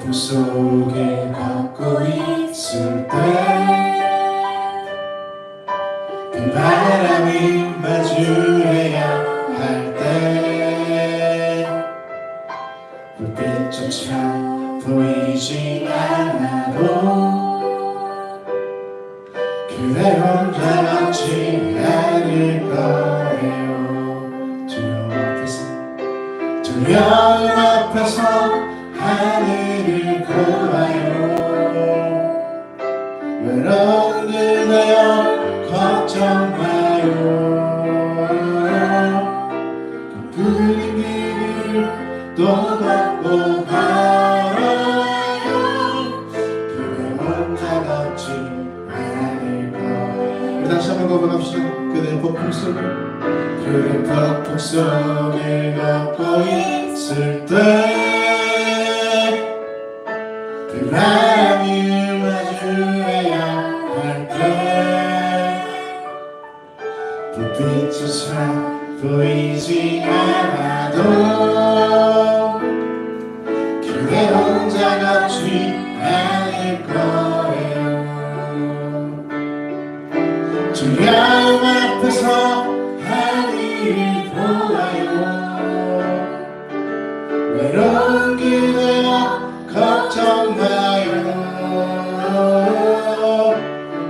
폭풍 속에 걷고 있을 때 그 바람이 마주해야 할 때 불빛조차 보이지 않아도 그대 혼자 걷지 않을 거예요. 두려움 앞에서 하늘을 보아요. 외로운 그대여 걱정 마요. 푸른 길을 또 걷고 가요. 그대 혼자 걷지 않을 거예요. 다시 한번 고백합시다. 그대 폭풍 속에 그대 폭풍 속에 걷고 있을 때 그 바람이 마주해야 할 때 불빛조차 보이지 않아도 그대 혼자 걷지 않을 거예요. 두려움 앞에서 하늘을 보아요. 외로운 그대여 걱정 마요.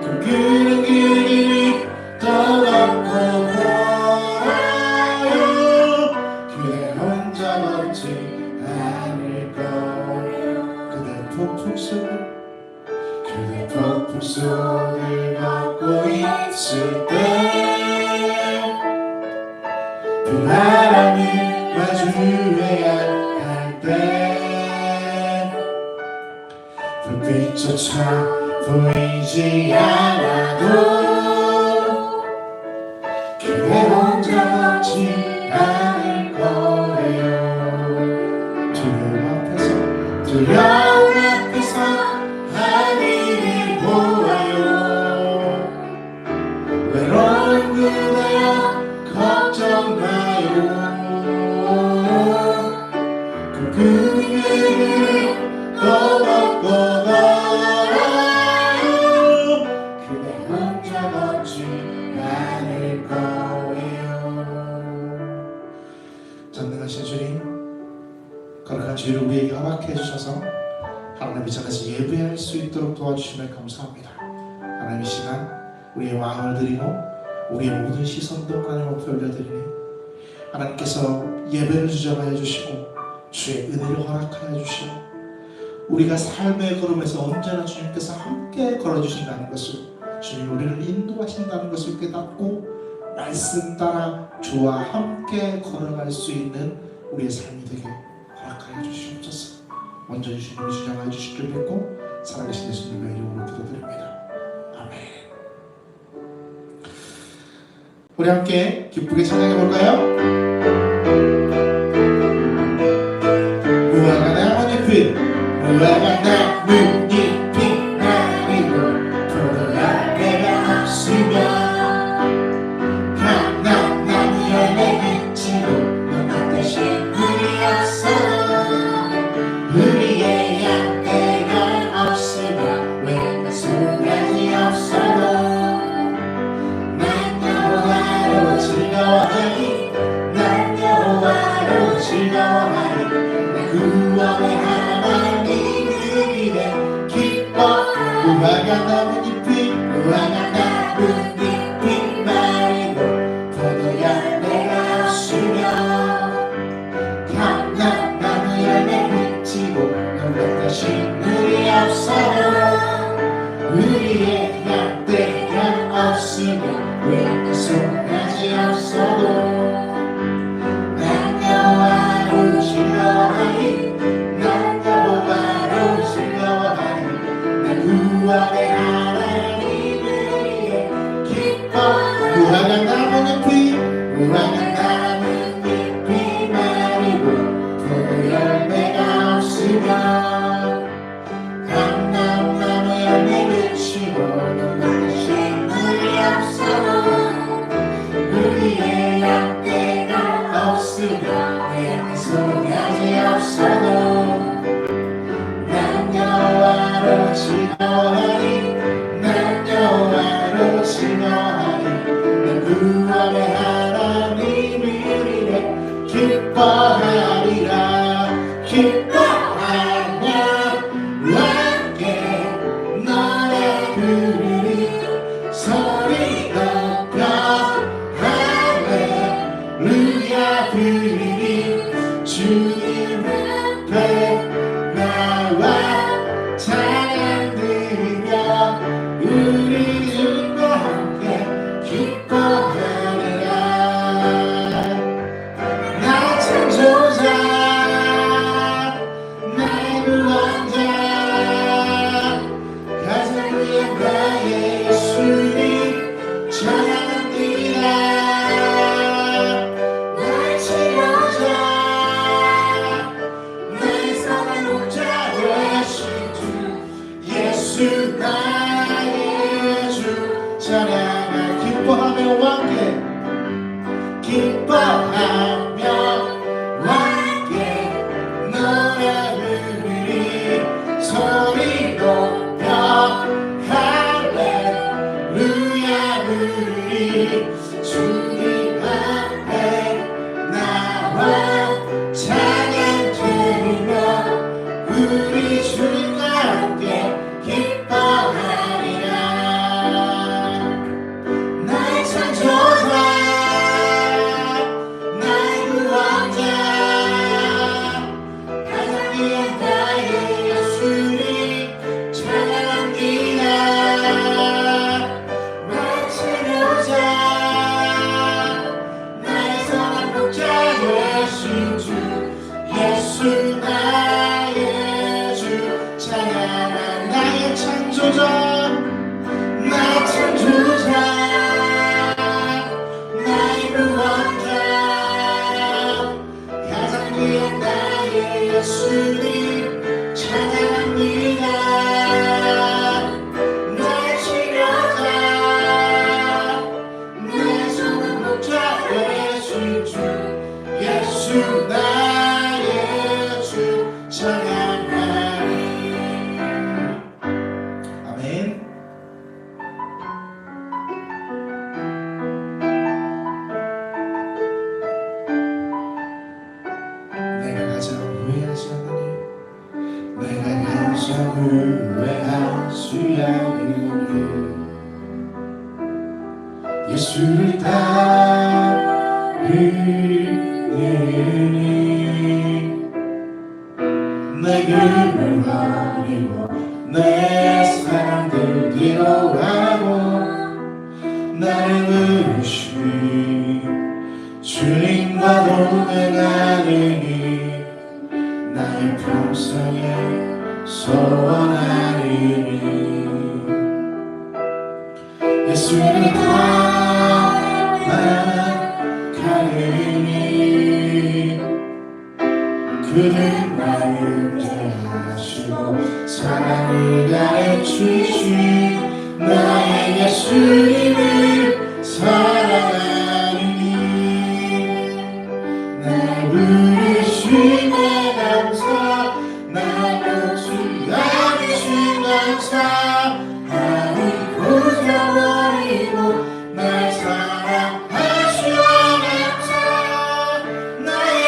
그 푸른 길이 또 걷고 가요. 그대 혼자 걷지 않을 거예요. 그대 폭풍 속을 걷고 있을 때 그 바람이 마주해야 할 때 불빛조차 보이지 않아도 그대 혼자 걷지 않을 거예요. 두려움 앞에서 하늘을 보아요. 외로운 그대여 걱정 마요. 그 푸른 길을 또 걷고 가요. 그대 혼자 걷지 않을 거예요. 전능하신 주님, 거룩한 주를 우리에게 허락해 주셔서 하나님 전에서 예배할 수 있도록 도와주시면 감사합니다. 하나님 이 시간 우리의 마음을 드리고 우리의 모든 시선도 하나님 앞에 올려드리니 하나님께서 예배를 주장하여 주시고 주의 은혜를 허락하여 주시고 우리가 삶의 걸음에서 언제나 주님께서 함께 걸어주신다는 것을, 주님 우리를 인도하신다는 것을 깨닫고 말씀 따라 주와 함께 걸어갈 수 있는 우리의 삶이 되게 허락하여 주시옵소서. 먼저 주님을 주장하여 주실 줄 믿고 살아계신 예수님의 이름으로 기도드립니다. 아멘. 우리 함께 기쁘게 찬양해 볼까요? 무화과 나뭇잎이 나리고 포도알배가 없으며 강나무 열매 맺히고 너만 대신 물이 없어도 우리의 양떼가 없으며 외로운 수량이 없어도 난 여호와로 즐거워하리. 난 여호와로 즐거워하리. 내 구원의 하나님을 기대 기뻐. 무화과 나뭇잎이 마르고 포도 열매가 없으며 강나무 열매 맺히고 너만 대신 물이 없어도 우리의 양떼가 없으며 외로운 송아지 없어도 난 여호와로 즐거워하리. 난 여호와로 즐거워하리. 내 구원의 하나님을 위해 기뻐. 무화과 나뭇잎이 마르고 포도 열매가 없으며 강나무 열매 맺히고 나와 찬양 드리며 우리 주님과 함께 기뻐하리라. 나의 창조자 나의 구원자 가장 위한 나의 예수님 찬양합니다. 나의 치료자 나의 선한 목자 되신 주 예수 나의 주 찬양하 기뻐하며 함께 기뻐하며 함께 노래 부르리 소리 높여 할렐루야 부르리 주님 앞에 나와 찬양 드리며 우리 주님과 함께 기뻐하리라. 나의 창조자 나의 구원자 가장 위한 나의 예수님 찬양합니다. 나의 치료자 나의 선한 목자 되신 주 예수 나의 주 찬양하. 나의 창조자 나의 창조자 나의 구원자 가장 위한 나의 예수님 찬양합니다. 나의 치료자 나의 선한 목자 되신 주 예수 나의 주 찬양하리. 아멘. 내가 가장 후회하지 않으니 내가 가장 후회하지 않으니 예수를 따르니 내 길을 버리고 내 사랑들 뒤로하고 나를 부르신 주님과 동행하리니 나의 평생에 소원하리니 예수를 따라가리니 그는 나를 대하시고 사랑을 가르치신 나의 예수님을 사랑하리니 날 부르심에 감사 날 놓지 않으신 감사 나를 보셔버리고 날 사랑하시오 감사 나의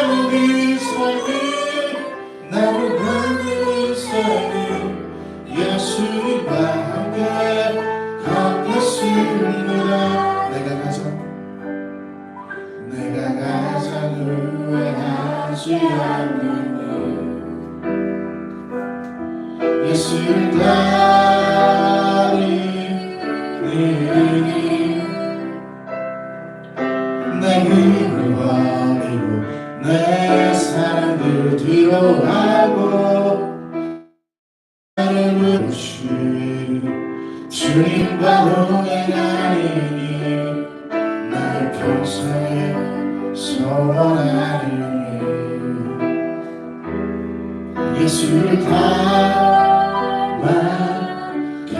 모든 삶을 나를 만드는 삶을 예수님과 함께 걷겠습니다. 내가 가장 후회하지 않는 예수를 따르니 내 힘을 버리고 내 사랑들 뒤로하고 나를 부르신 주님과 동행하리니 나의 평생에 소원하리니 예수를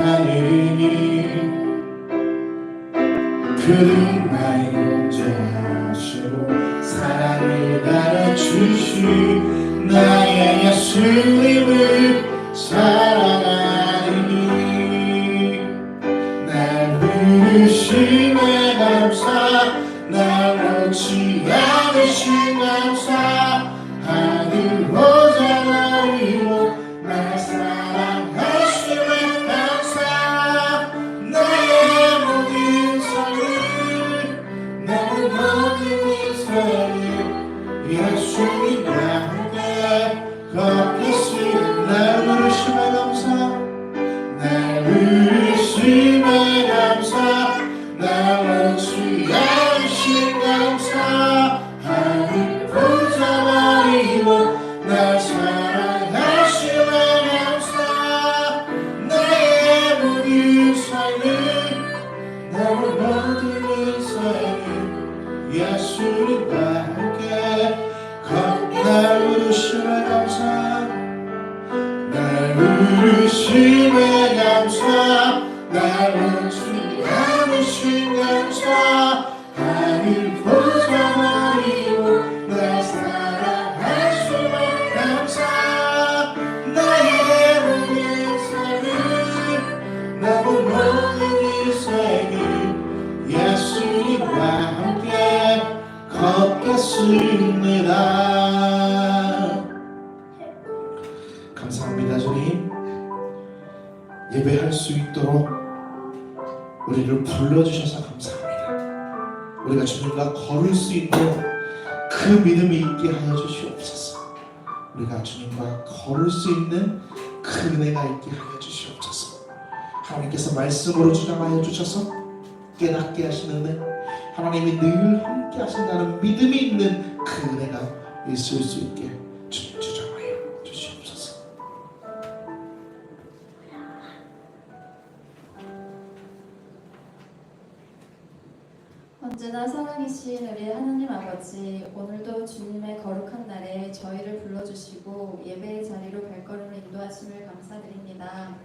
닮아가리니 그는 나의 인자하시고 사랑을 가르치신 나의 예수님을 사랑하리니 날 부르심에 감사 날 놓지 않으신 감사 하늘 보좌버리고 날 사랑하심에 감사 나의 모든 삶을 나의 모든 삶을 예수님과 함께 걷겠습니다. 살아계심에 감사 나를 주하신 감사 하늘 보좌버리고 날 사랑하심에 감사 나의 모든 삶을 남은 모든 인생을 예수님과 함께 걷겠습니다. 감사합니다. 주님, 예배할 수 있도록 우리를 불러주셔서 감사합니다. 우리가 주님과 걸을 수 있는 그 믿음이 있게 하여 주시옵소서. 우리가 주님과 걸을 수 있는 그 은혜가 있게 하여 주시옵소서. 하나님께서 말씀으로 주장하여 주셔서 깨닫게 하시는 은혜, 하나님이 늘 함께 하신다는 믿음이 있는 그 은혜가 있을 수 있게 주님 주장하여 주시옵소서. 언제나 살아계신 우리 하나님 아버지, 오늘도 주님의 거룩한 날에 저희를 불러주시고 예배의 자리로 발걸음을 인도하심을 감사드립니다.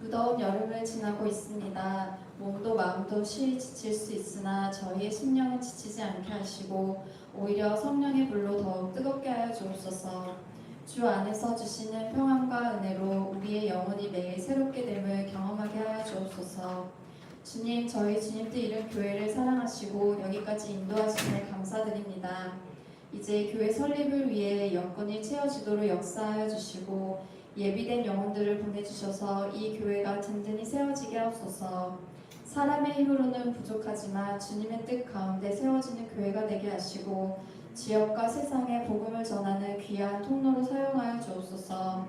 무더운 여름을 지나고 있습니다. 몸도 마음도 쉬이 지칠 수 있으나 저희의 심령은 지치지 않게 하시고 오히려 성령의 불로 더욱 뜨겁게 하여 주옵소서. 주 안에서 주시는 평안과 은혜로 우리의 영혼이 매일 새롭게 됨을 경험하게 하여 주옵소서. 주님, 저희 주님도 이룬 교회를 사랑하시고 여기까지 인도하심을 감사드립니다. 이제 교회 설립을 위해 여건이 채워지도록 역사하여 주시고 예비된 영혼들을 보내주셔서 이 교회가 든든히 세워지게 하옵소서. 사람의 힘으로는 부족하지만 주님의 뜻 가운데 세워지는 교회가 되게 하시고 지역과 세상에 복음을 전하는 귀한 통로로 사용하여 주옵소서.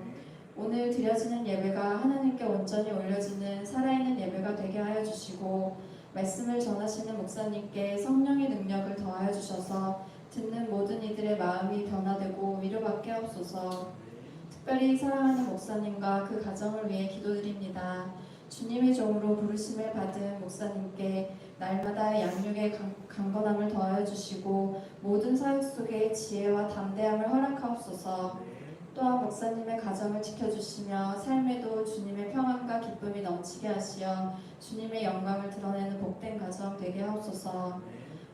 오늘 드려지는 예배가 하나님께 온전히 올려지는 살아있는 예배가 되게 하여 주시고 말씀을 전하시는 목사님께 성령의 능력을 더하여 주셔서 듣는 모든 이들의 마음이 변화되고 위로받게 하옵소서. 특별히 사랑하는 목사님과 그 가정을 위해 기도드립니다. 주님의 종으로 부르심을 받은 목사님께 날마다 양육의 강건함을 더하여 주시고 모든 사역 속에 지혜와 담대함을 허락하옵소서. 또한 목사님의 가정을 지켜주시며 삶에도 주님의 평안과 기쁨이 넘치게 하시어 주님의 영광을 드러내는 복된 가정 되게 하옵소서.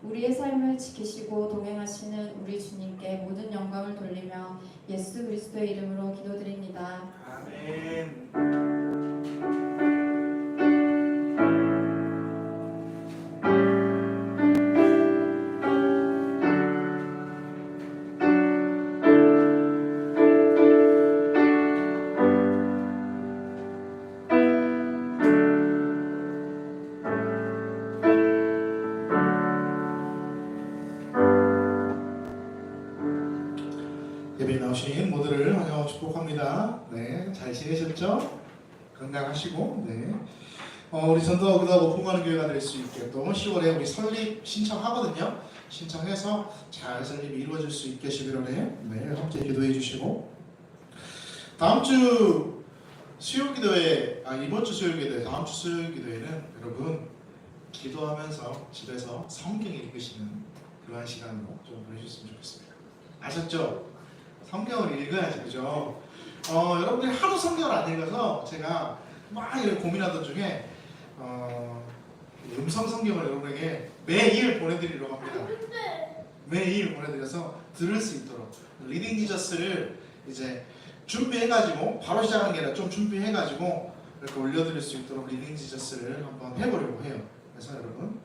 우리의 삶을 지키시고 동행하시는 우리 주님께 모든 영광을 돌리며 예수 그리스도의 이름으로 기도드립니다. 아멘. 예배에 나오신 모두를 환영하고 축복합니다. 네, 잘 지내셨죠? 건강하시고, 네. 우리 전도기도 오픈하는 교회가 될 수 있게 또 10월에 우리 설립 신청하거든요. 신청해서 잘 설립이 이루어질 수 있게 11월에 네, 함께 기도해 주시고 다음 주 수요기도회, 이번 주 수요기도회, 다음 주 수요기도회는 여러분 기도하면서 집에서 성경 읽으시는 그러한 시간으로 좀 보내주셨으면 좋겠습니다. 아셨죠? 성경을 읽어야지, 그죠? 여러분들이 하도 성경을 안 읽어서 제가 막 이렇게 고민하던 중에 음성 성경을 여러분에게 매일 보내드리려고 합니다. 매일 보내드려서 들을 수 있도록 리딩 지저스를 이제 준비해가지고 바로 시작하는 게 아니라 좀 준비해가지고 이렇게 올려드릴 수 있도록 리딩 지저스를 한번 해보려고 해요. 그래서 여러분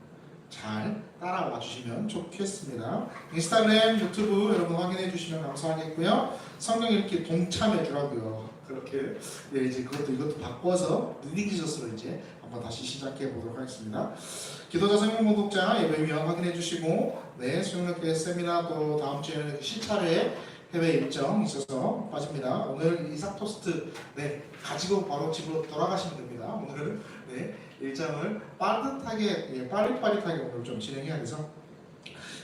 잘 따라와 주시면 좋겠습니다. 인스타그램, 유튜브 여러분 확인해 주시면 감사하겠고요. 성경 읽기 동참해 주라고요. 그렇게 이제 이것도 바꿔서 리딩 지저스로 이제 한번 다시 시작해 보도록 하겠습니다. 기도자 성경 공독자 예배위원 확인해 주시고 네, 수영학교회 세미나 또 다음 주에는 실차례 해외 일정 있어서 빠집니다. 오늘 이삭 토스트 네 가지고 바로 집으로 돌아가시면 됩니다. 오늘은 네 일정을 빠릿하게 빠릿빠릿하게 오늘 좀 진행해야 돼서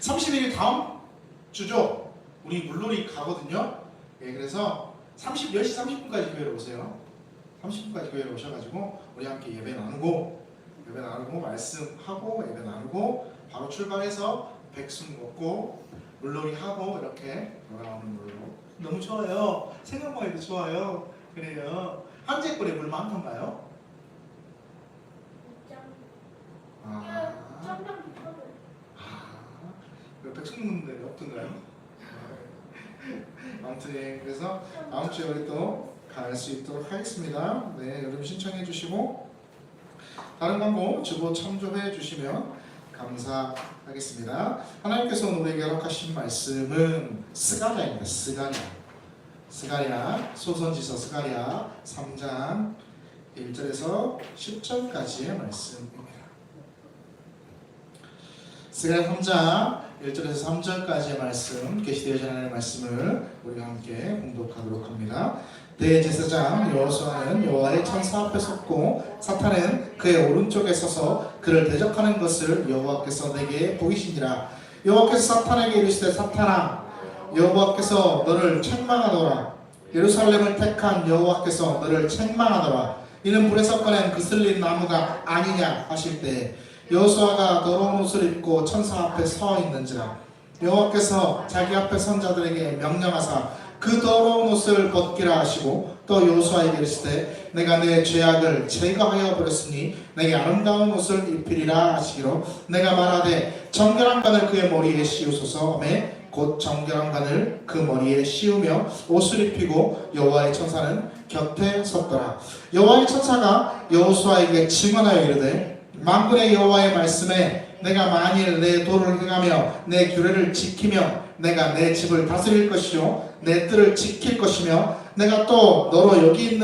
31일 다음 주죠. 우리 물놀이 가거든요. 예, 그래서 10시 30분까지 교회로 오세요. 30분까지 교회로 오셔가지고 우리 함께 예배 나누고 말씀하고 예배 나누고 바로 출발해서 백숙 먹고 물놀이 하고 이렇게 돌아오는 걸로. 너무 좋아요. 생각만 해도 좋아요. 그래요. 한제골에 물 많던가요? 아, 백성분들이 없던가요? 아무튼 예, 그래서 다음 주에 우리 또 갈 수 있도록 하겠습니다. 네, 여러분 신청해 주시고 다른 광고 주보 참조해 주시면 감사하겠습니다. 하나님께서 우리에게 허락하신 말씀은 스가랴입니다. 스가랴 소선지서 스가랴 3장 1절에서 10절까지의 말씀입니다. 스가랴 3장 1절에서 3절까지의 말씀, 계시되어진 하나님의 말씀을 우리가 함께 공독하도록 합니다. 대제사장 여호수아는 여호와의 천사 앞에 섰고 사탄은 그의 오른쪽에 서서 그를 대적하는 것을 여호와께서 내게 보이시니라. 여호와께서 사탄에게 이르시되 사탄아 여호와께서 너를 책망하노라. 예루살렘을 택한 여호와께서 너를 책망하노라. 이는 불에서 꺼낸 그슬린 나무가 아니냐 하실 때 여호수아가 더러운 옷을 입고 천사 앞에 서 있는지라. 여호와께서 자기 앞에 선 자들에게 명령하사 그 더러운 옷을 벗기라 하시고 또 여호수아에게 이르시되 내가 내 죄악을 제거하여 버렸으니 내게 아름다운 옷을 입히리라 하시기로 내가 말하되 정결한 관을 그의 머리에 씌우소서 하매 곧 정결한 관을 그 머리에 씌우며 옷을 입히고 여호와의 천사는 곁에 섰더라. 여호와의 천사가 여호수아에게 증언하여 이르되 만군의 여호와의 말씀에 내가 만일 내 도를 행하며 내 규례를 지키며 내가 내 집을 다스릴 것이요 내 뜰을 지킬 것이며 내가 또 너로 여기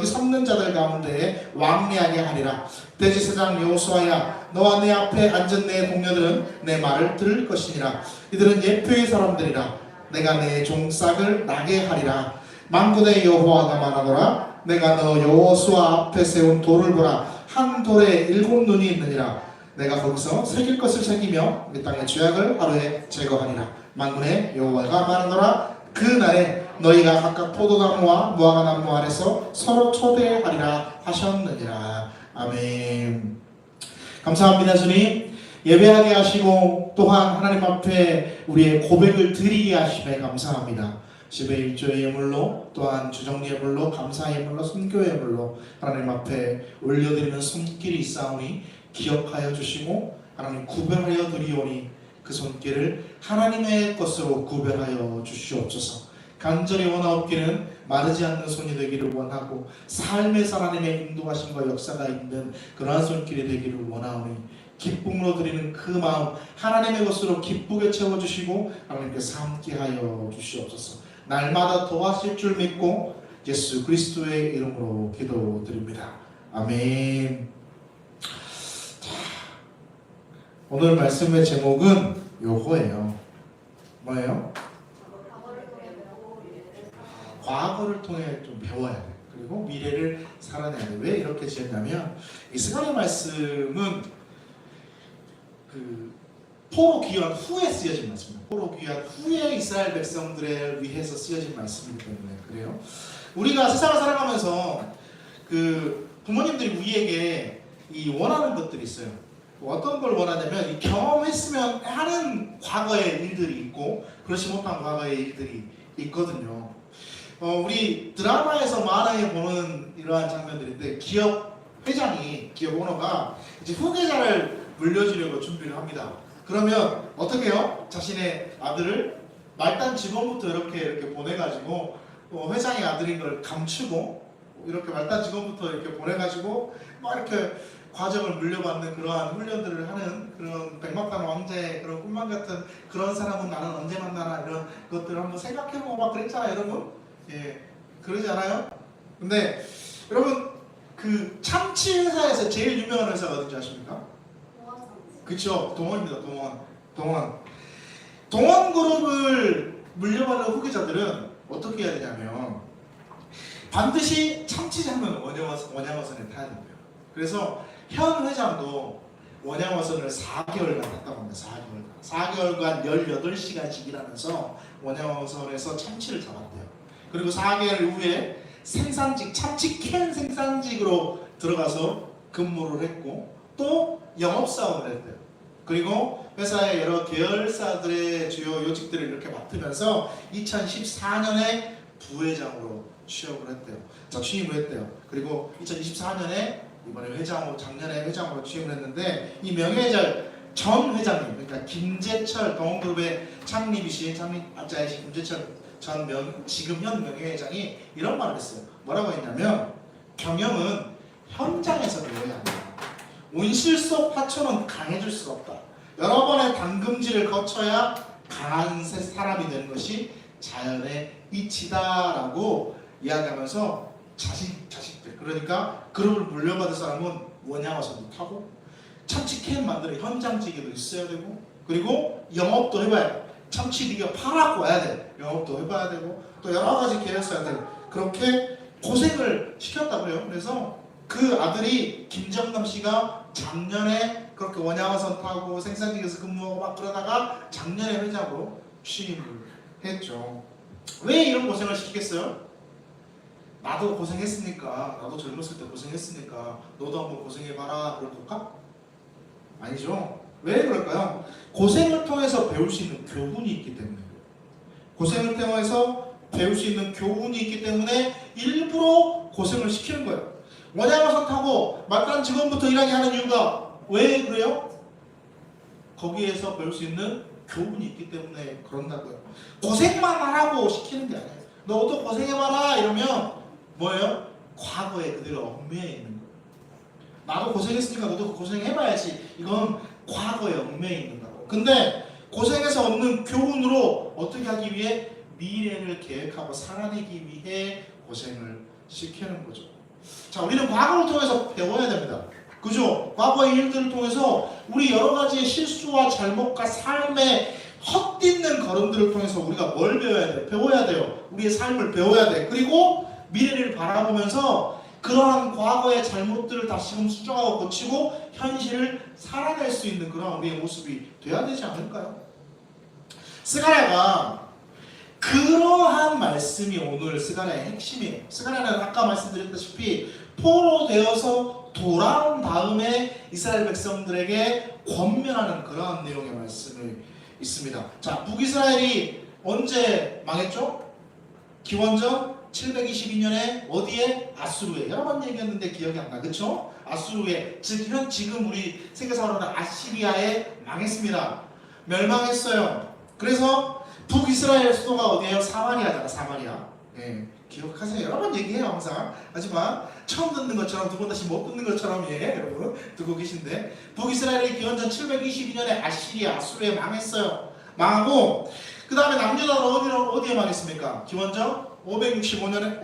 섰는 자들 가운데 왕래하게 하리라. 대제사장 여호수아야 너와 내 앞에 앉은 내 동료들은 내 말을 들을 것이니라. 이들은 예표의 사람들이라. 내가 내 종싹을 나게 하리라. 만군의 여호와가 말하노라. 내가 너 여호수아 앞에 세운 돌을 보라. 한 돌에 7눈이 있느니라. 내가 거기서 새길 것을 새기며 이 땅의 죄악을 하루에 제거하리라. 만군의 여호와가 말하노라. 그 날에 너희가 각각 포도나무와 무화과나무 아래서 서로 초대하리라 하셨느니라. 아멘. 감사합니다. 주님 예배하게 하시고 또한 하나님 앞에 우리의 고백을 드리게 하심에 감사합니다. 10의 1조의 예물로 또한 주정리 예물로 감사 예물로 선교 예물로 하나님 앞에 올려드리는 손길이 있사오니 기억하여 주시고 하나님 구별하여 드리오니 그 손길을 하나님의 것으로 구별하여 주시옵소서. 간절히 원하옵기는 마르지 않는 손이 되기를 원하고 삶에서 하나님의 인도하심과 역사가 있는 그러한 손길이 되기를 원하오니 기쁨으로 드리는 그 마음 하나님의 것으로 기쁘게 채워주시고 하나님께서 함께하여 주시옵소서. 날마다 도와주실 줄 믿고 예수 그리스도의 이름으로 기도드립니다. 아멘. 오늘 말씀의 제목은 요거예요. 뭐예요? 과거를 통해 좀 배워야 돼. 그리고 미래를 살아내야 돼. 왜 이렇게 지었냐면 이 스가랴 말씀은 그 포로 귀환 후에 쓰여진 말씀입니다. 포로 귀환 후에 이스라엘 백성들을 위해서 쓰여진 말씀이기 때문에 그래요. 우리가 세상을 살아가면서 그 부모님들이 우리에게 이 원하는 것들이 있어요. 어떤 걸 원하냐면 이 경험했으면 하는 과거의 일들이 있고 그렇지 못한 과거의 일들이 있거든요. 우리 드라마에서 만화에 보는 이러한 장면들인데 기업 회장이 기업 오너가 이제 후계자를 물려주려고 준비를 합니다. 그러면 어떻게 해요? 자신의 아들을 말단 직원부터 이렇게 보내가지고 회장의 아들인 걸 감추고 이렇게 말단 직원부터 이렇게 보내가지고 막 이렇게 과정을 물려받는 그러한 훈련들을 하는 그런 백마탄 왕자의 그런 꿈만 같은 그런 사람은 나는 언제 만나나 이런 것들을 한번 생각해보고 막 그랬잖아요, 여러분. 예, 그러지 않아요? 근데 여러분 그 참치 회사에서 제일 유명한 회사가 어딘지 아십니까? 그쵸, 동원입니다. 동원 그룹을 물려받는 후계자들은 어떻게 해야 되냐면 반드시 참치장면 원양어선에 타야 됩니다. 그래서 현 회장도 원양어선을 4개월간 탔다고 합니다. 4개월간 18시간씩 일하면서 원양어선에서 참치를 잡았대요. 그리고 4개월 후에 생산직, 참치 캔 생산직으로 들어가서 근무를 했고 또 영업사원을 했대요. 그리고 회사의 여러 계열사들의 주요 요직들을 이렇게 맡으면서 2014년에 부회장으로 취업을 했대요. 자, 취임을 했대요. 그리고 2024년에 이번에 회장으로, 작년에 회장으로 취임을 했는데, 이 명예회장 전 회장님, 그러니까 김재철 동원그룹의 창립자이신 김재철 지금 현 명예회장이 이런 말을 했어요. 뭐라고 했냐면, 경영은 현장에서 배워야 한다. 온실 속 화초는 강해질 수가 없다. 여러 번의 담금질을 거쳐야 강한 사람이 되는 것이 자연의 이치다라고 이야기하면서 자식들, 그러니까 그룹을 물려받을 사람은 원양어선도 타고 참치캔 만드는 현장직에도 있어야 되고, 그리고 영업도 해봐야 돼. 참치 네가 팔아갖고 와야 돼. 영업도 해봐야 되고, 또 여러 가지 계획서야 돼. 그렇게 고생을 시켰다고요. 그래서 그 아들이 김정남 씨가 작년에 그렇게 원양어선 타고 생산직에서 근무하고 막 그러다가 작년에 회장으로 취임을 했죠. 왜 이런 고생을 시키겠어요? 나도 고생했으니까, 나도 젊었을 때 고생했으니까 너도 한번 고생해봐라 그럴 걸까? 아니죠. 왜 그럴까요? 고생을 통해서 배울 수 있는 교훈이 있기 때문에. 고생을 통해서 배울 수 있는 교훈이 있기 때문에 일부러 고생을 시키는 거예요. 원양어선 타고 말단 직원부터 일하게 하는 이유가 왜 그래요? 거기에서 배울 수 있는 교훈이 있기 때문에 그런다고요. 고생만 하라고 시키는 게 아니에요. 너도 고생해봐라 이러면 뭐예요? 과거에 그대로 얽매여 있는 거예요. 나도 고생했으니까 너도 고생해봐야지. 이건 과거에 얽매여 있는 거고. 근데 고생해서 얻는 교훈으로 어떻게 하기 위해? 미래를 계획하고 살아내기 위해 고생을 시키는 거죠. 자, 우리는 과거를 통해서 배워야 됩니다. 그죠? 과거의 일들을 통해서 우리 여러 가지의 실수와 잘못과 삶의 헛디는 걸음들을 통해서 우리가 뭘 배워야 돼요? 배워야 돼요. 우리의 삶을 배워야 돼. 그리고 미래를 바라보면서 그러한 과거의 잘못들을 다시금 수정하고 고치고 현실을 살아낼 수 있는 그런 우리의 모습이 돼야 되지 않을까요? 스가랴가 그러한 말씀이 오늘 스가랴의 핵심이에요. 스가랴는 아까 말씀드렸다시피 포로되어서 돌아온 다음에 이스라엘 백성들에게 권면하는 그러한 내용의 말씀이 있습니다. 자, 북이스라엘이 언제 망했죠? 기원전 722년에 어디에? 아수르에. 여러 번 얘기했는데 기억이 안 나, 그렇죠? 아수르에, 즉 지금 우리 세계사로는 아시리아에 망했습니다. 멸망했어요. 그래서 북이스라엘 수도가 어디예요? 사마리아잖아, 사마리아. 네, 기억하세요. 여러 번 얘기해요 항상. 하지만 처음 듣는 것처럼 두 번 다시 못 듣는 것처럼 여러분 듣고 계신데, 북이스라엘이 기원전 722년에 아수르에 망했어요. 망하고 그 다음에 남유다는 어디에 망했습니까? 기원전 586년에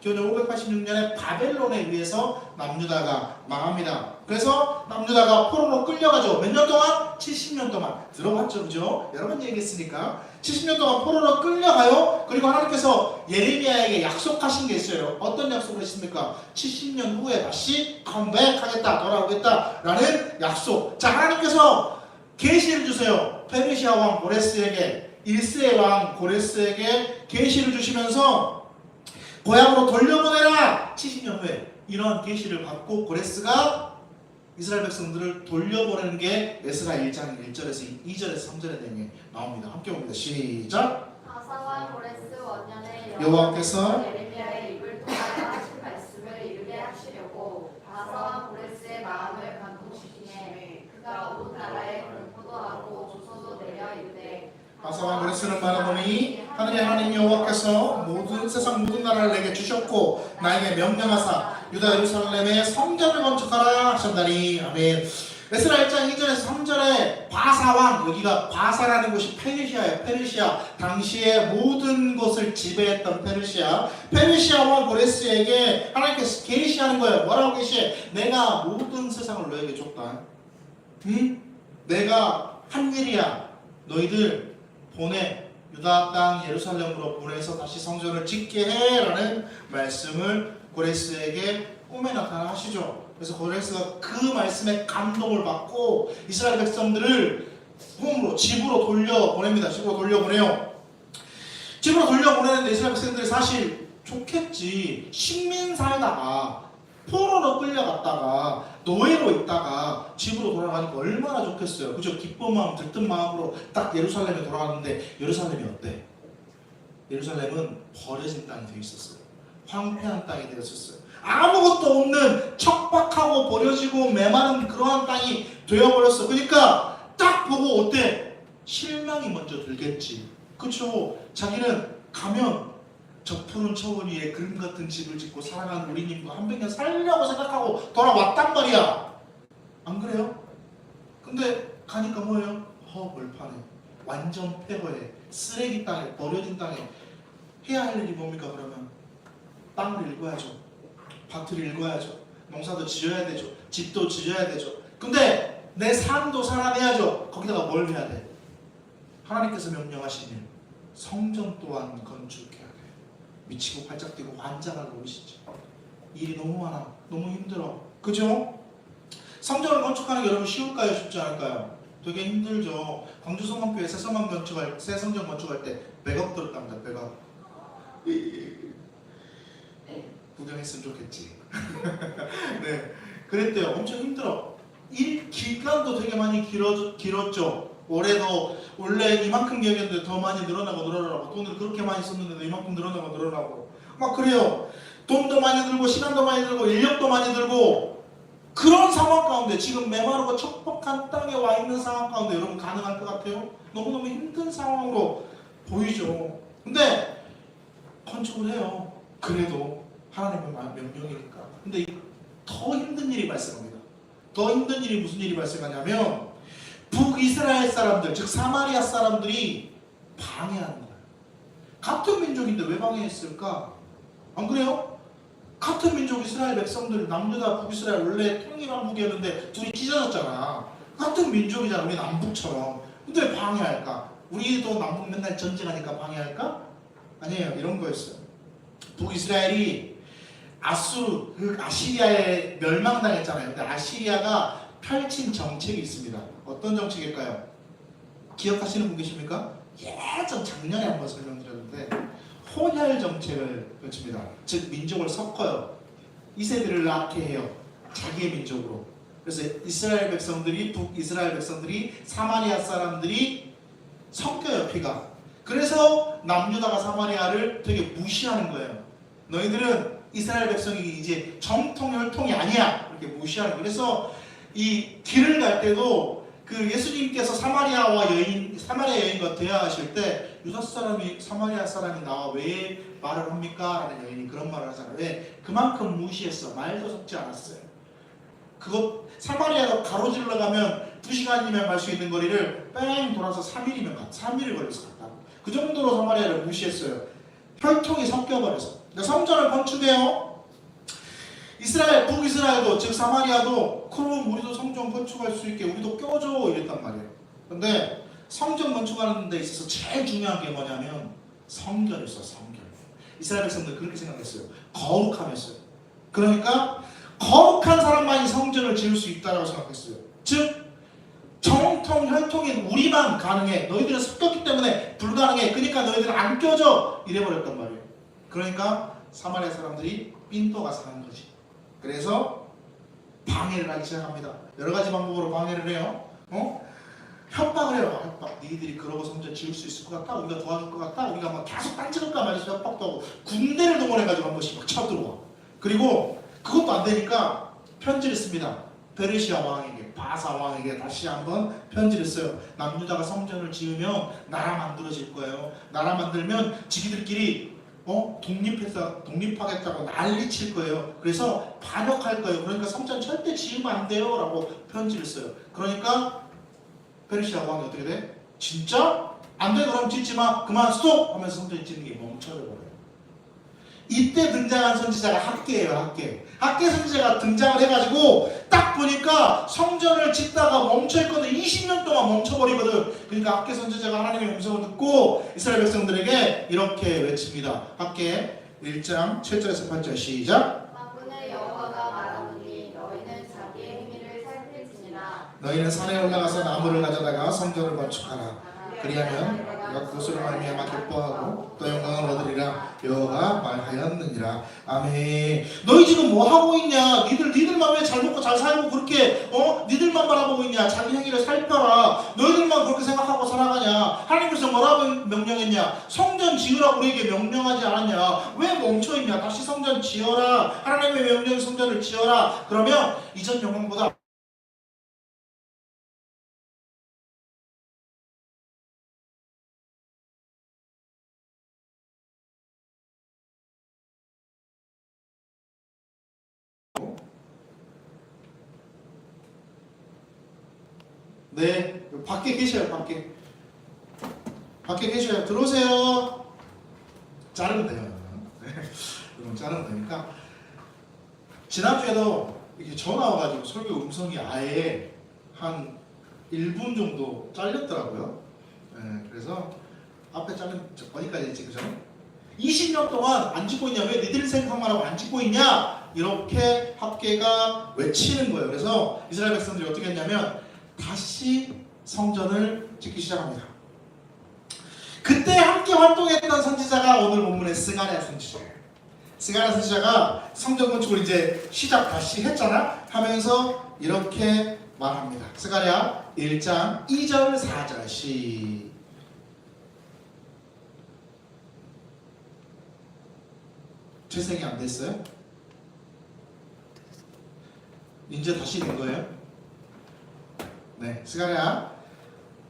기원전 586년에 바벨론에 의해서 남유다가 망합니다. 그래서 남유다가 포로로 끌려가죠. 몇 년 동안? 70년 동안. 들어봤죠, 그죠? 여러 번 얘기했으니까 70년 동안 포로로 끌려가요. 그리고 하나님께서 예레미야에게 약속하신 게 있어요. 어떤 약속을 했습니까? 70년 후에 다시 컴백하겠다, 돌아오겠다 라는 약속. 자, 하나님께서 계시를 주세요. 페르시아 왕 고레스에게, 1세 왕 고레스에게 계시를 주시면서 고향으로 돌려보내라. 70년 후에 이러한 계시를 받고 고레스가 이스라엘 백성들을 돌려보내는 게 에스라 1장 1절에서 2절에서 3절의 내용이 나옵니다. 함께 봅니다. 시작. 아사와 고레스 원년에 여호와께서 예레미야의 입을 통하여 하신 말씀을 이루게 하시려고 아사와 고레스의 마음을 감동시키네. 그가 온 나라에 공포도하고 조소도 내려 이르되 아사와 고레스는 말하노니 하늘의 하나님 여호와께서 세상 모든 나라를 내게 주셨고 나에게 명령하사 유다 예루살렘에 성전을 건축하라 하셨다니. 아멘. 에스라 1장 2절에서 3절에 바사왕, 여기가 바사라는 곳이 페르시아예요. 페르시아, 당시에 모든 것을 지배했던 페르시아 왕 고레스에게 하나님께서 계시하는 거예요. 뭐라고 계시해? 내가 모든 세상을 너에게 줬다. 응? 내가 한 일이야. 너희들 보내, 유다 땅 예루살렘으로 보내서 다시 성전을 짓게 해 라는 말씀을 고레스에게 꿈에 나타나시죠. 그래서 고레스가 그 말씀에 감동을 받고 이스라엘 백성들을 집으로 돌려보냅니다. 집으로 돌려보내요. 집으로 돌려보내는데 이스라엘 백성들이 사실 좋겠지. 식민 살다가 포로로 끌려갔다가 노예로 있다가 집으로 돌아가니까 얼마나 좋겠어요. 그죠? 기쁜 마음 들뜬 마음으로 딱 예루살렘에 돌아갔는데 예루살렘이 어때? 예루살렘은 버려진 땅이 되어 있었어요. 황폐한 땅이 되었었어요. 아무것도 없는 척박하고 버려지고 메마른 그러한 땅이 되어버렸어. 그러니까 딱 보고 어때? 실망이 먼저 들겠지. 그쵸? 자기는 가면 저 푸른 초원 위에 그림 같은 집을 짓고 사랑하는 우리님과 한 백년 살려고 생각하고 돌아왔단 말이야. 안 그래요? 근데 가니까 뭐예요? 허벌판에 완전 폐허에 쓰레기 땅에 버려진 땅에 해야 할 일이 뭡니까? 그러면 땅을 읽어야죠. 밭을 읽어야죠. 농사도 지어야 되죠. 집도 지어야 되죠. 근데 내 삶도 살아내야죠. 거기다가 뭘 해야 돼? 하나님께서 명령하신 일, 성전 또한 건축해야 돼. 미치고 팔짝 뛰고 환장을 놓으시죠. 일이 너무 많아. 너무 힘들어. 그죠? 성전을 건축하는 게 여러분 쉬울까요? 쉽지 않을까요? 되게 힘들죠. 광주 성만교회 새 성전 건축할 때 100억 들었답니다. 100억. 구경했으면 좋겠지. 네, 그랬대요. 엄청 힘들어. 일 기간도 되게 많이 길었죠. 올해도 원래 이만큼 계획했는데 더 많이 늘어나고 돈을 그렇게 많이 썼는데도 이만큼 늘어나고 막 그래요. 돈도 많이 들고 시간도 많이 들고 인력도 많이 들고 그런 상황 가운데 지금 메마르고 척박한 땅에 와 있는 상황 가운데 여러분 가능할 것 같아요? 너무너무 힘든 상황으로 보이죠. 근데 건축을 해요. 그래도 하나님의 명령이니까. 근데 더 힘든 일이 발생합니다. 더 힘든 일이 무슨 일이 발생하냐면 북이스라엘 사람들, 즉 사마리아 사람들이 방해하는 거예요. 같은 민족인데 왜 방해했을까? 안 그래요? 같은 민족 이스라엘 백성들, 남유다 북이스라엘 원래 통일왕국이었는데 둘이 찢어졌잖아. 같은 민족이잖아. 우리 남북처럼. 근데 왜 방해할까? 우리도 남북 맨날 전쟁하니까 방해할까? 아니에요. 이런 거였어요. 북이스라엘이 아시리아에 멸망당했잖아요. 근데 아시리아가 펼친 정책이 있습니다. 어떤 정책일까요? 기억하시는 분 계십니까? 예전 작년에 한번 설명드렸는데 혼혈 정책을 펼칩니다. 즉 민족을 섞어요. 이세들을 낳게 해요. 자기의 민족으로. 그래서 이스라엘 백성들이 북이스라엘 백성들이 사마리아 사람들이 섞여요. 피가. 그래서 남유다가 사마리아를 되게 무시하는 거예요. 너희들은 이스라엘 백성이 이제 정통 혈통이 아니야. 이렇게 무시하는 거예요. 그래서 이 길을 갈 때도 그 예수님께서 사마리아 여인과 대화하실 때 유다 사람이 사마리아 사람이 나와 왜 말을 합니까? 라는 여인이 그런 말을 하잖아요. 왜? 그만큼 무시했어. 말도 섞지 않았어요. 그거 사마리아가 가로질러 가면 2시간이면 갈 수 있는 거리를 뺑 돌아서 3일을 걸려서 갔다. 그 정도로 사마리아를 무시했어요. 혈통이 섞여버려서. 성전을 건축해요. 북이스라엘도 즉 사마리아도 그럼 우리도 성전 건축할 수 있게 우리도 껴줘 이랬단 말이에요. 근데 성전 건축하는 데 있어서 제일 중요한 게 뭐냐면 성결이었어요. 성결. 이스라엘 백성들 그렇게 생각했어요. 거룩함이었어요. 그러니까 거룩한 사람만이 성전을 지을 수 있다고 생각했어요. 즉 정통 혈통인 우리만 가능해. 너희들은 섞였기 때문에 불가능해. 그러니까 너희들은 안 껴져 이래버렸단 말이에요. 그러니까 사마리아 사람들이 삔또가 사는 거지. 그래서 방해를 하기 시작합니다. 여러 가지 방법으로 방해를 해요. 협박을 해요. 협박. 너희들이 그러고 성전 지을 수 있을 것 같아? 우리가 도와줄 것 같아? 우리가 막 계속 딴지를까 말해서 협박도 하고 군대를 동원해가지고 한 번씩 막 쳐들어와. 그리고 그것도 안 되니까 편지를 씁니다. 페르시아 왕에게, 바사 왕에게 다시 한번 편지를 써요. 남유다가 성전을 지으면 나라 만들어질 거예요. 나라 만들면 지기들끼리 독립하겠다고 난리칠 거예요. 그래서 반역할 거예요. 그러니까 성전 절대 지으면 안 돼요 라고 편지를 써요. 그러니까 페르시아 왕이 어떻게 돼? 진짜? 안 돼 그럼 짓지 마. 그만 스톱! 하면서 성전 짓는 게 멈춰져버려요. 이때 등장한 선지자가 학개예요. 학개 선지자가 등장을 해가지고 딱 보니까 성전을 짓다가 멈춰있거든. 20년 동안 멈춰버리거든. 그러니까 학개 선지자가 하나님의 음성을 듣고 이스라엘 백성들에게 이렇게 외칩니다. 학개 1장 7절에서 8절 시작. 만군의 여호와가 말하노니 너희는 자기의 행위를 살필지니라. 너희는 산에 올라가서 나무를 가져다가 성전을 건축하라. 그리하면 너희가 그것으로 말미암아 기뻐하고 또 영광을 얻으리라 여호와가 말하였느니라. 아멘. 너희 지금 뭐 하고 있냐? 니들만 왜 잘 먹고 잘 살고 그렇게 니들만 바라보고 있냐? 자기 행위를 살펴라. 너희들만 그렇게 생각하고 살아가냐? 하나님께서 뭐라고 명령했냐? 성전 지으라고 우리에게 명령하지 않았냐? 왜 멈춰있냐? 다시 성전 지어라. 하나님의 명령 성전을 지어라. 그러면 이전 영광보다 네, 밖에 계셔요. 밖에 계셔요. 들어오세요. 자르면 돼요. 그럼 자르면 되니까. 지난주에도 이렇게 전화 와가지고 설교 음성이 아예 한 1분 정도 잘렸더라고요. 네, 그래서 앞에 잘린 어디까지 했지, 그죠? 20년 동안 안 짓고 있냐? 왜 니들 생각만 하고 안 짓고 있냐? 이렇게 학계가 외치는 거예요. 그래서 이스라엘 백성들이 어떻게 했냐면 다시 성전을 짓기 시작합니다. 그때 함께 활동했던 선지자가 오늘 본문의 스가랴 선지자예요. 스가랴 선지자가 성전 건축을 이제 시작 다시 했잖아 하면서 이렇게 말합니다. 스가랴 1장 2절 4절 시 재생이 안 됐어요? 이제 다시 된 거예요? 네, 스가랴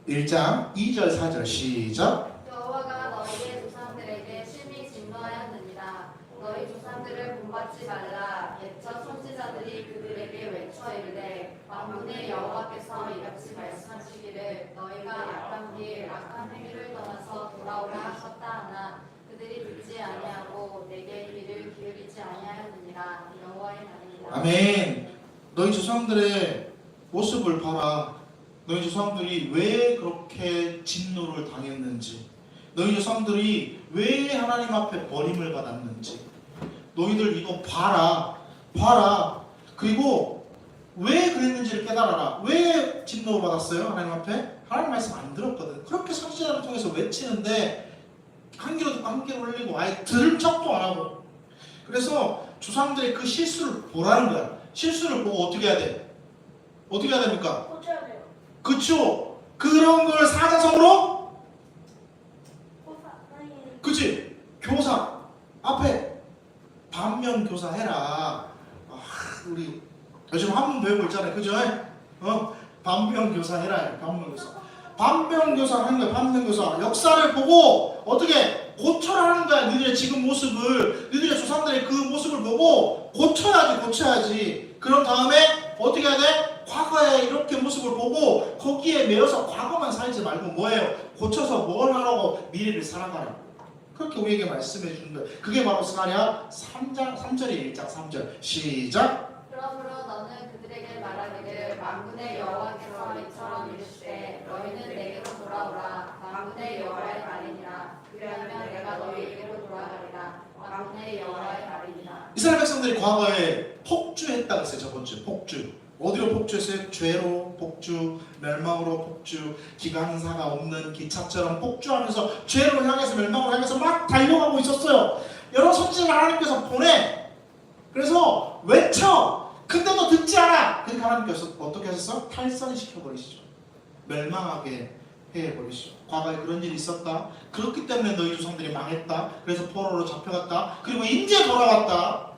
1장 2절 4절 시작. 여호와가 너희의 조상들에게 심히 진노하였느니라. 너희 조상들을 본받지 말라. 옛적 선지자들이 그들에게 외쳐 이르되 만군의 여호와께서 이같이 말씀하시기를 너희가 악한 길 악한 행위를 떠나서 돌아오라 하셨다 하나 그들이 듣지 아니하고 내게 귀를 기울이지 아니하였느니라. 여호와의 말입니다. 아멘. 너희 조상들의 모습을 봐라. 너희 조상들이 왜 그렇게 진노를 당했는지, 너희 조상들이 왜 하나님 앞에 버림을 받았는지, 너희들 이거 봐라. 그리고 왜 그랬는지를 깨달아라. 왜 진노를 받았어요? 하나님 앞에? 하나님 말씀 안 들었거든. 그렇게 선지자를 통해서 외치는데 한 귀로 듣고 한 귀로 흘리고 아예 들을 척도 안 하고. 그래서 조상들의 그 실수를 보라는 거야. 실수를 보고 어떻게 해야 돼? 어떻게 해야 됩니까? 고쳐야 돼요. 그쵸? 그런 걸 사자성어로? 고사. 그치? 교사 앞에 반면교사 해라. 우리 요즘 한문 배우고 있잖아요. 그죠? 반면교사 해라. 반면교사 하는 거야. 반면교사 역사를 보고 어떻게 고쳐라는 거야. 너희들의 지금 모습을, 너희들의 조상들의 그 모습을 보고 고쳐야지. 그런 다음에 어떻게 해야 돼? 과거에 이렇게 모습을 보고 거기에 매여서 과거만 살지 말고 뭐예요? 고쳐서 뭘 하라고? 미래를 살아가라. 그렇게 우리에게 말씀해 주는 거예요. 그게 바로 스가랴 3장 3절이 1장 3절 시작. 그러므로 너는 그들에게 말하기를 만군의 여호와께서 이처럼 이르시되 너희는 내게로 돌아오라. 만군의 여호와의 말이니라. 그리하면 내가 너희에게로 돌아가리라. 만군의 여호와의 말이니라. 이스라엘 백성들이 과거에 폭주했다고 했어요. 저번 주에 폭주. 어디로 폭주했어요? 죄로 폭주, 멸망으로 폭주, 기관사가 없는 기차처럼 폭주하면서 죄로 향해서 멸망으로 향해서 막 달려가고 있었어요. 여러 선지자를 하나님께서 보내. 그래서 외쳐. 근데도 듣지 않아. 그러니까 하나님께서 어떻게 하셨어? 탈선시켜버리시죠. 멸망하게 해버리시죠. 과거에 그런 일이 있었다. 그렇기 때문에 너희 조상들이 망했다. 그래서 포로로 잡혀갔다. 그리고 이제 돌아왔다.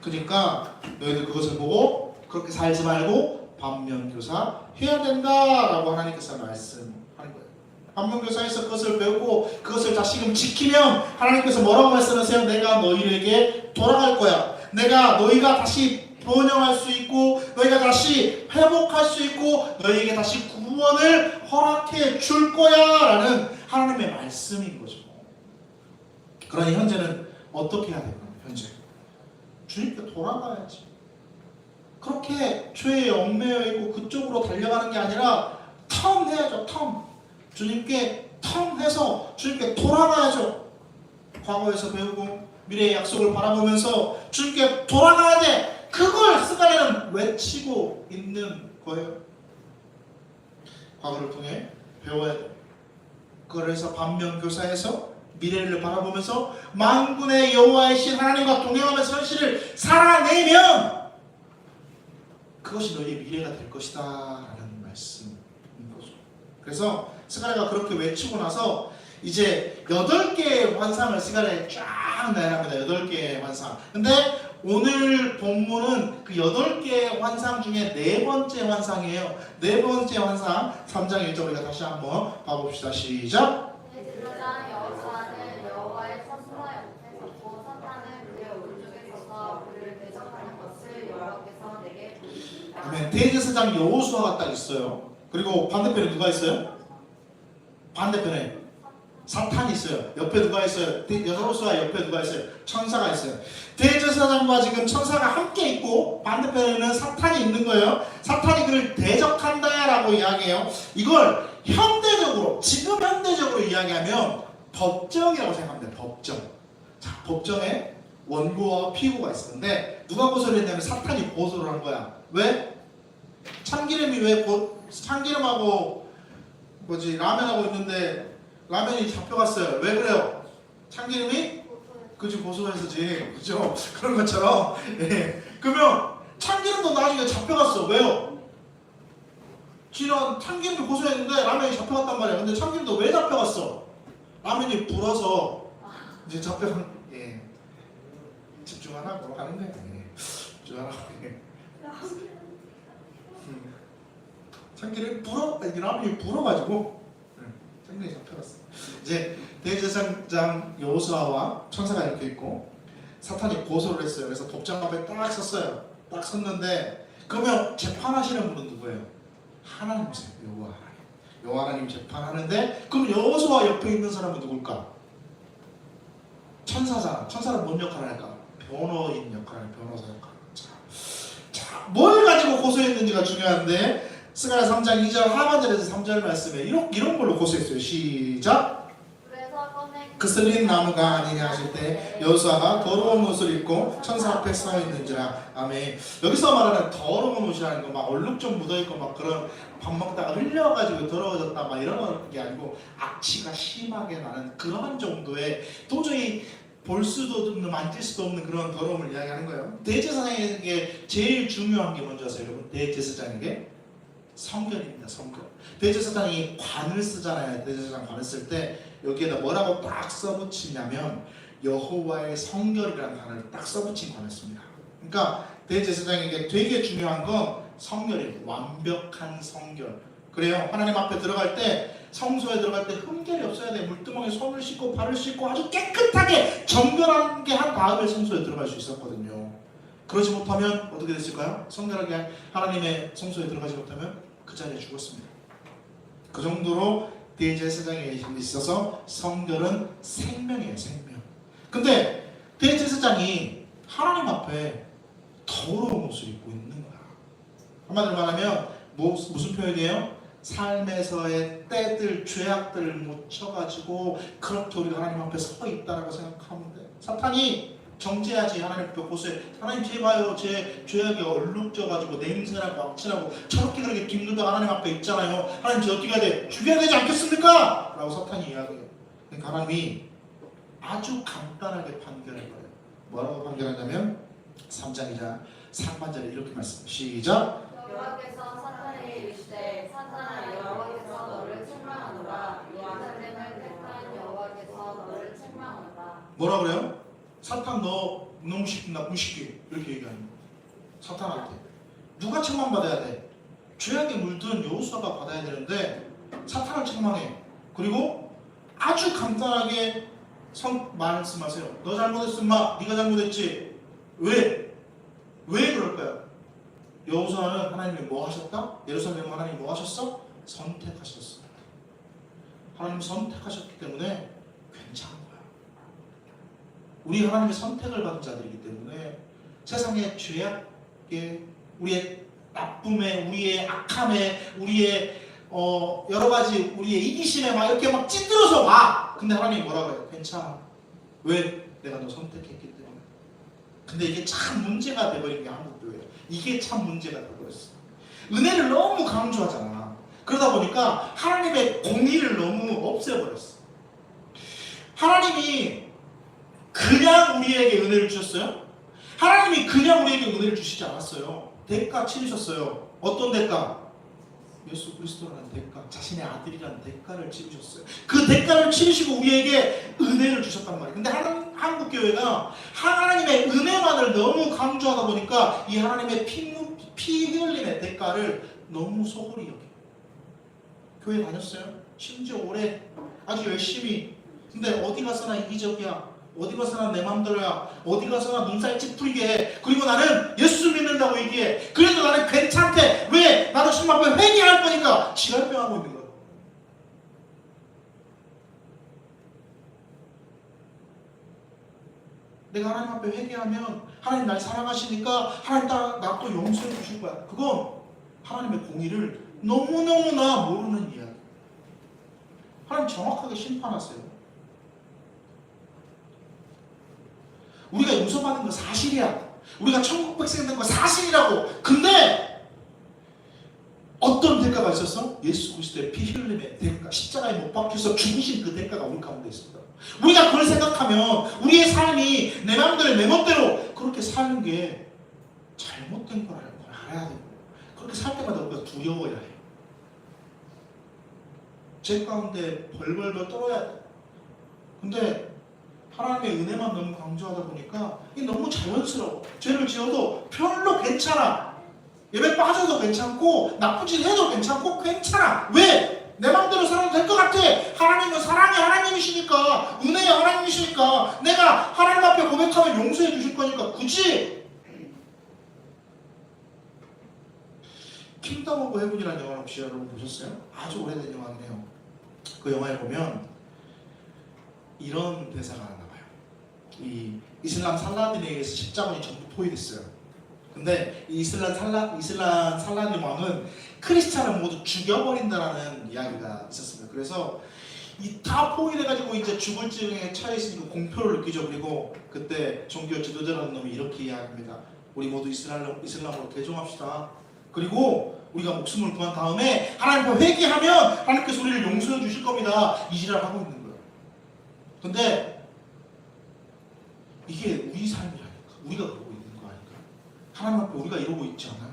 그러니까 너희들 그것을 보고 그렇게 살지 말고 반면교사 해야 된다라고 하나님께서 말씀하는 거예요. 반면교사에서 그것을 배우고 그것을 다시금 지키면 하나님께서 뭐라고 말씀하세요? 내가 너희에게 돌아갈 거야. 너희가 다시 번영할 수 있고 너희가 다시 회복할 수 있고 너희에게 다시 구원을 허락해 줄 거야 라는 하나님의 말씀인 거죠. 그러니 현재는 어떻게 해야 될까요? 현재 주님께 돌아가야지. 그렇게 죄에 얽매여 있고 그쪽으로 달려가는 게 아니라 턴해야죠. 주님께 턴해서 주님께 돌아가야죠. 과거에서 배우고 미래의 약속을 바라보면서 주님께 돌아가야 돼. 그걸 스가랴는 외치고 있는 거예요. 과거를 통해 배워야 돼. 그래서 반면교사에서 미래를 바라보면서 만군의 여호와의 신 하나님과 동행하면서 현실을 살아내면 그것이 너희의 미래가 될 것이다 라는 말씀인 거죠. 그래서 스가랴가 그렇게 외치고 나서 이제 8개의 환상을 스가랴에 쫙 내랍니다. 8개의 환상. 근데 오늘 본문은 그 8개의 환상 중에 4번째 환상이에요. 4번째 환상 3장 1절 우리가 다시 한번 봐봅시다. 시작. 제사장 여호수아는 여호와의 천사의 옆에 섰고 사탄은 그의 오른쪽에 서서 그를 대적하는 것을 여호와께서 내게 보이시니라. 아멘. 대제사장 여호수아가 딱 있어요. 그리고 반대편에 누가 있어요? 반대편에 사탄이 있어요. 옆에 누가 있어요? 여호수아 옆에 누가 있어요? 천사가 있어요. 대제사장과 지금 천사가 함께 있고 반대편에는 사탄이 있는 거예요. 사탄이 그를 대적한다라고 이야기해요. 이걸 현대적으로, 지금 현대적으로 이야기하면 법정이라고 생각합니다. 법정. 자, 법정에 원고와 피고가 있었는데 누가 고소를 했냐면 사탄이 고소를 한 거야. 왜? 참기름이 참기름하고 라면하고 있는데 라면이 잡혀갔어요. 왜 그래요? 참기름이? 그치, 고소해서지. 그죠? 그런 것처럼. 예. 그러면 참기름도 나중에 잡혀갔어. 왜요? 지난 참기름이 고소했는데 라면이 잡혀갔단 말이야. 근데 참기름도 왜 잡혀갔어? 라면이 불어서 이제 잡혀간. 예. 집중하라고 하는 거야. 예. 집중하라고. 예. 참기름이 라면이 불어가지고 참기름이 잡혀갔어. 이제 대제사장 여호수아와 천사가 이렇게 있고 사탄이 고소를 했어요. 그래서 법정 앞에 딱 섰어요. 딱 섰는데 그러면 재판하시는 분은 누구예요? 하나님이세요. 여호와 하나님. 여호와 하나님 재판하는데 그럼 여호수아 옆에 있는 사람은 누굴까? 천사잖아. 천사는 뭔 역할을 할까? 변호인 역할을, 변호사 역할을. 자, 뭘 가지고 고소했는지가 중요한데 스가랴 3장 2절 하반절에서 3절 말씀에 이런 걸로 고소했어요. 시작. 그래서 꺼낸 그슬린 나무가 아니냐 하실 때 여호수아가 더러운 옷을 입고 천사 앞에 서 있는지라. 아멘. 여기서 말하는 더러운 옷이라는 거 막 얼룩 좀 묻어있고 막 그런 밥 먹다가 흘려가지고 더러워졌다 막 이런 게 아니고 악취가 심하게 나는 그러한 정도의 도저히 볼 수도 없는, 만질 수도 없는 그런 더러움을 이야기하는 거예요. 대제사장에게 제일 중요한 게 뭔지 아세요, 여러분? 대제사장에게 성결입니다. 성결. 대제사장이 관을 쓰잖아요. 대제사장 관을 쓸 때 여기에다 뭐라고 딱 써붙이냐면 여호와의 성결이라는 단어를 딱 써붙인 관을 씁니다. 그러니까 대제사장에게 되게 중요한 건 성결이에요. 완벽한 성결. 그래요. 하나님 앞에 들어갈 때, 성소에 들어갈 때 흠결이 없어야 돼. 물두멍에 손을 씻고 발을 씻고 아주 깨끗하게 정결하게 한 다음에 성소에 들어갈 수 있었거든요. 그러지 못하면 어떻게 됐을까요? 성결하게 하나님의 성소에 들어가지 못하면 그 자리에 죽었습니다. 그 정도로 대제사장에 있어서 성결은 생명이에요. 생명. 근데 대제사장이 하나님 앞에 더러운 옷을 입고 있는 거야. 한마디로 말하면 무슨 표현이에요? 삶에서의 때들, 죄악들을 묻혀가지고 그렇게 우리가 하나님 앞에 서 있다라고 생각하면 돼. 사탄이 정죄하지. 하나님 앞에 고소해. 하나님 제 봐요. 제 죄악이 얼룩져가지고 냄새나고 악취나고 저렇게 그렇게 깁는다 하나님 앞에 있잖아요. 하나님 저 어떻게 해야 돼? 죽여야 되지 않겠습니까? 라고 사탄이 이야기해요. 그러니까 하나님이 아주 간단하게 판결할 거예요. 뭐라고 판결하냐면 3장이자 상반절에 이렇게 말씀. 시작. 여호와께서 사탄에게 이르시되 사탄아 여호와께서 너를 책망하노라. 예루살렘을 택한 여호와께서 너를 책망하노라. 뭐라 그래요? 사탄 너 너무 시키 나쁜 시키 이렇게 얘기하는 거예요. 사탄한테 누가 책망받아야 돼? 죄악에 물든 여호수아가 받아야 되는데 사탄을 책망해. 그리고 아주 간단하게 말씀하세요. 너 잘못했어 마. 네가 잘못했지. 왜 그럴까요? 여호수아는 하나님이 뭐 하셨다? 예루살렘 하나님이 뭐 하셨어? 선택하셨습니다. 하나님이 선택하셨기 때문에 괜찮은 거야. 우리 하나님의 선택을 받은 자들이기 때문에 세상의 죄악에, 우리의 나쁨에, 우리의 악함에, 우리의 여러 가지 우리의 이기심에 막 이렇게 막 찌들어서 와. 근데 하나님이 뭐라고 해요? 괜찮아. 왜? 내가 너 선택했기 때문에. 근데 이게 참 문제가 돼버린 게 한국교회예요. 이게 참 문제가 돼버렸어. 은혜를 너무 강조하잖아. 그러다 보니까 하나님의 공의를 너무 없애버렸어. 하나님이 그냥 우리에게 은혜를 주셨어요? 하나님이 그냥 우리에게 은혜를 주시지 않았어요. 대가 치르셨어요. 어떤 대가? 예수 그리스도라는 대가, 자신의 아들이라는 대가를 치르셨어요. 그 대가를 치르시고 우리에게 은혜를 주셨단 말이에요. 근데 한국교회가 하나님의 은혜만을 너무 강조하다 보니까 이 하나님의 피 흘림의 대가를 너무 소홀히 여겨요. 교회 다녔어요? 심지어 오래 아주 열심히. 근데 어디 가서나 이기적이야. 어디 가서나 내 맘대로야. 어디 가서나 눈살 찌푸리게 해. 그리고 나는 예수 믿는다고 얘기해. 그래도 나는 괜찮대. 왜? 나도 주님 앞에 회개할 거니까. 지랄병하고 있는 거야. 내가 하나님 앞에 회개하면 하나님 날 사랑하시니까 하나님 나 또 용서해 주실 거야. 그건 하나님의 공의를 너무너무나 모르는 이야기. 하나님 정확하게 심판하세요. 우리가 용서받는 거 사실이야. 우리가 천국 백성이 된 거 사실이라고. 근데 어떤 대가가 있었어? 예수 그리스도의 피 흘림의 대가, 십자가에 못 박혀서 죽으신 그 대가가 우리 가운데 있습니다. 우리가 그걸 생각하면 우리의 삶이 내 마음대로 내 멋대로 그렇게 사는 게 잘못된 거라는 걸 알아야 돼요. 그렇게 살 때마다 우리가 두려워야 해요. 죄 가운데 벌벌벌 떨어야 돼. 근데 하나님의 은혜만 너무 강조하다 보니까 이게 너무 자연스러워. 죄를 지어도 별로 괜찮아. 예배 빠져도 괜찮고 나쁜 짓 해도 괜찮고 괜찮아. 왜? 내 마음대로 살아도 될 것 같아. 하나님은 사랑의 하나님이시니까, 은혜의 하나님이시니까, 내가 하나님 앞에 고백하면 용서해 주실 거니까. 굳이 킹덤 오브 헤븐이라는 영화 혹시 여러분 보셨어요? 아주 오래된 영화긴 해요. 그 영화에 보면 이런 대사가 나와요. 이 이슬람 살라딘에 의해서 십자군이 전부 포위됐어요. 근데 이 이슬람 살라딘 왕은 크리스찬을 모두 죽여버린다라는 이야기가 있었습니다. 그래서 이 다 포위돼가지고 이제 죽을 지경에 처해 있으니까 공포를 느끼죠. 그리고 그때 종교 지도자라는 놈이 이렇게 이야기합니다. 우리 모두 이슬람으로 개종합시다. 그리고 우리가 목숨을 구한 다음에 하나님께 회개하면 하나님께서 우리를 용서해 주실 겁니다. 이 지랄을 하고 있는 거예요. 근데 이게 우리 삶이라니까. 우리가 그러고 있는 거 아닐까? 하나님 앞에 우리가 이러고 있지 않아요?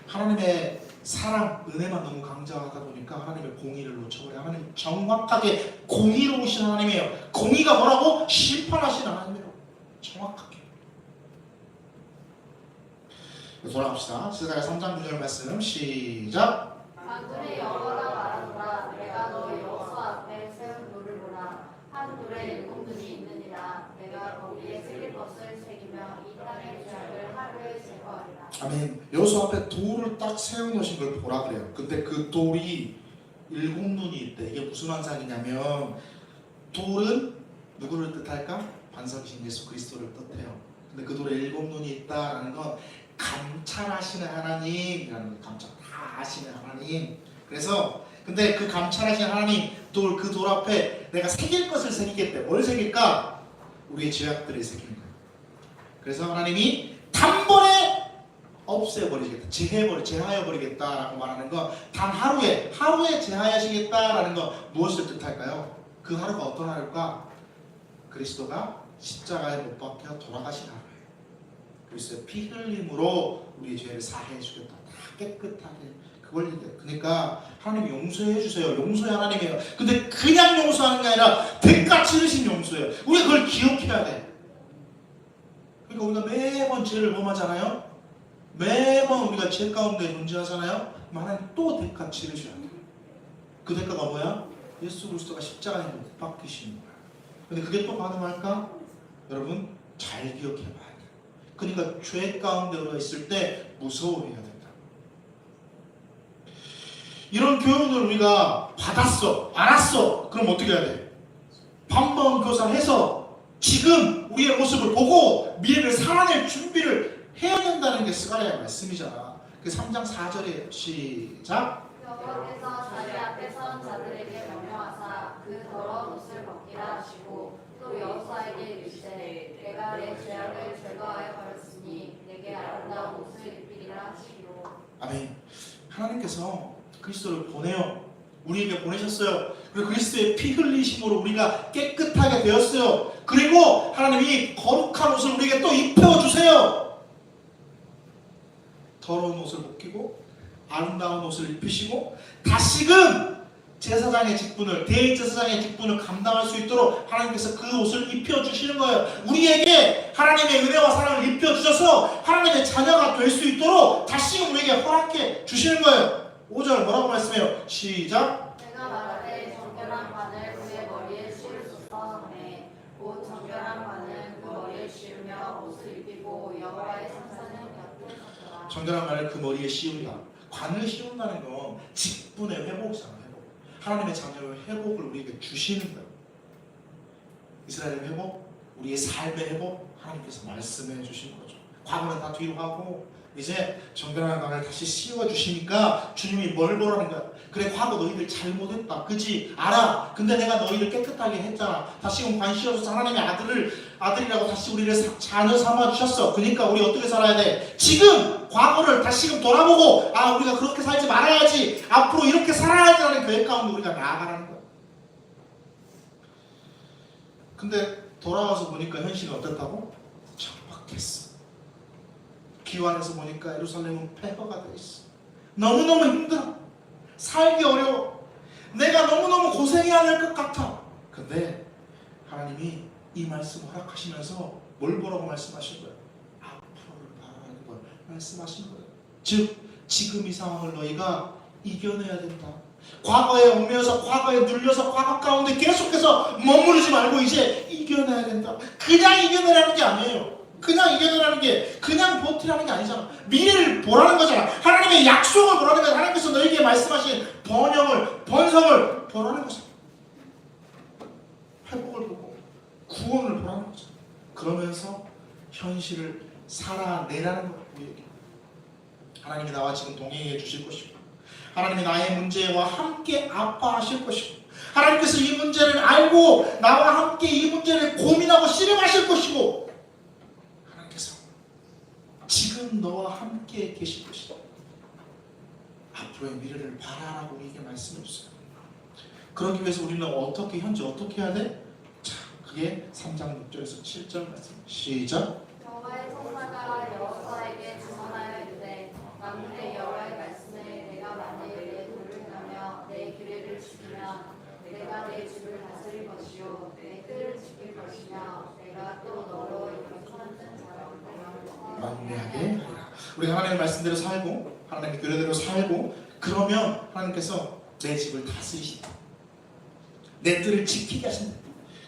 하나님의 사랑, 은혜만 너무 강조하다 보니까 하나님의 공의를 놓쳐버려요. 하나님 정확하게 공의로우신 하나님이에요. 공의가 뭐라고? 심판하신 하나님이에요. 정확하게. 돌아갑시다. 스가랴 3장 9절 말씀 시작. 만군의 여호와가 말하노라. 내가 너 여호수 앞에 세운 돌을 보라. 한 돌에 7눈이 있느니라. 내가 거기에 새길 것을 새기며 이 땅의 죄악을 하루에 제거하리라. 아멘. 여호수 앞에 돌을 딱 세워놓으신 걸 보라 그래요. 근데 그 돌이 7눈이 있대. 이게 무슨 환상이냐면 돌은 누구를 뜻할까? 반석이신 예수 그리스도를 뜻해요. 근데 그 돌에 7눈이 있다라는 건 감찰하시는 하나님이라는 거예요. 감찰 다 아시는 하나님. 그래서 근데 그 감찰하시는 하나님 그 돌 앞에 내가 새길 것을 새기겠대. 뭘 새길까? 우리의 죄악들을 새기는 거예요. 그래서 하나님이 단번에 없애버리겠다. 제하여버리겠다라고 말하는 건 단 하루에 제하하시겠다라는 건 무엇을 뜻할까요? 그 하루가 어떤 하루일까? 그리스도가 십자가에 못 박혀 돌아가신 하루예요. 그리스도의 피 흘림으로 우리의 죄를 사해 주겠다. 다 깨끗하게 그걸 얘기해요. 그러니까 하나님 용서해 주세요. 용서의 하나님이에요. 근데 그냥 용서하는 게 아니라 대가 치르신 용서예요. 우리가 그걸 기억해야 돼. 그러니까 우리가 매번 죄를 범하잖아요. 매번 우리가 죄 가운데 존재하잖아요. 하나님 또 대가 치르셔야 돼요. 그 대가가 뭐야? 예수 그리스도가 십자가에 못 박히시는 거야. 근데 그게 또 가능할까? 여러분 잘 기억해 봐야 돼요. 그러니까 죄 가운데 우리가 있을 때 무서워해야 된다. 이런 교훈을 우리가 받았어, 알았어. 그럼 어떻게 해야 돼? 반번교사해서 지금 우리의 모습을 보고 미래를 살아낼 준비를 해야 된다는 게 스가랴의 말씀이잖아. 그 3장 4절에 시작. 여호와께서 자기 앞에 선 자들에게 명령하사 그 더러운 옷을 벗기라 하시고 또 여호수아에게 이르시되 내가 내 죄악을 제거하여 버렸으니 내게 아름다운 옷을 입히리라 하시고 하나님께서 그리스도를 보내요. 우리에게 보내셨어요. 그리고 그리스도의 피 흘리심으로 우리가 깨끗하게 되었어요. 그리고 하나님이 거룩한 옷을 우리에게 또 입혀주세요. 더러운 옷을 벗기고 아름다운 옷을 입히시고 다시금 제사장의 직분을, 대제사장의 직분을 감당할 수 있도록 하나님께서 그 옷을 입혀주시는 거예요. 우리에게 하나님의 은혜와 사랑을 입혀주셔서 하나님의 자녀가 될 수 있도록 다시금 우리에게 허락해 주시는 거예요. 5절 뭐라고 말씀해요? 시작. 내가 말하되 정결한 관을 그의 머리에 씌우소서 하매 곧 정결한 관은 그 머리에 씌우며 옷을 입히고 여호와의 성산은 곁에 섰더라. 정결한 관을 그 머리에 씌운다. 관을 씌운다는 건 직분의 회복이잖아요. 회복. 하나님의 자녀의 회복을 우리에게 주시는 거예요. 이스라엘의 회복, 우리의 삶의 회복 하나님께서 말씀해 주시는 거죠. 과거는 다 뒤로 하고 이제 정결한 관을 다시 씌워주시니까 주님이 뭘 보라는 거야. 그래, 과거 너희들 잘못했다, 그지? 알아. 근데 내가 너희를 깨끗하게 했잖아. 다시금 관 씌워줘서 하나님의 아들이라고 다시 우리를 자녀 삼아주셨어. 그러니까 우리 어떻게 살아야 돼? 지금 과거를 다시금 돌아보고 우리가 그렇게 살지 말아야지, 앞으로 이렇게 살아야지라는 계획 가운데 우리가 나아가라는 거야. 근데 돌아와서 보니까 현실이 어떻다고? 척박했어. 기완에서 보니까 예루살렘은 폐허가 돼 있어. 너무너무 힘들어. 살기 어려워. 내가 너무너무 고생해야 될 것 같아. 근데 하나님이 이 말씀을 허락하시면서 뭘 보라고 말씀하신 거예요? 앞으로를 바라는 걸 말씀하신 거예요. 즉 지금 이 상황을 너희가 이겨내야 된다. 과거에 얽매여서, 과거에 눌려서, 과거 가운데 계속해서 머무르지 말고 이제 이겨내야 된다. 그냥 이겨내라는 게 아니에요. 그냥 이겨내라는 게 그냥 버티라는 게 아니잖아. 미래를 보라는 거잖아. 하나님의 약속을 보라는 거잖아. 하나님께서 너에게 말씀하신 번성을 보라는 거잖아. 회복을 보고 구원을 보라는 거잖아. 그러면서 현실을 살아내라는 거야. 우리에게 하나님이 나와 지금 동행해 주실 것이고, 하나님이 나의 문제와 함께 아파하실 것이고, 하나님께서 이 문제를 알고 나와 함께 이 문제를 고민하고 씨름하실 것이고, 지금 너와 함께 계실 것이다. 앞으로의 미래를 바라라고 우리에게 말씀해 주세요. 그러기 위해서 우리는 현재 어떻게 해야 돼? 자, 그게 3장 6절에서 7절 말씀. 시작. 여호와의 성사가 여호사에게 증언하여 이르되 만군의 여호와의 말씀에 내가 만일 내 돌을 가며 내 규례를 지키면 내가 내 집을 다스릴 것이요 내 뜰을 지킬 것이며 내가 또 너로 영원한 자라고 만대하게 하리라. 우리가 하나님의 말씀대로 살고 하나님의 규례대로 살고 그러면 하나님께서 내 집을 다스리신다. 내 뜰을 지키게 하신다.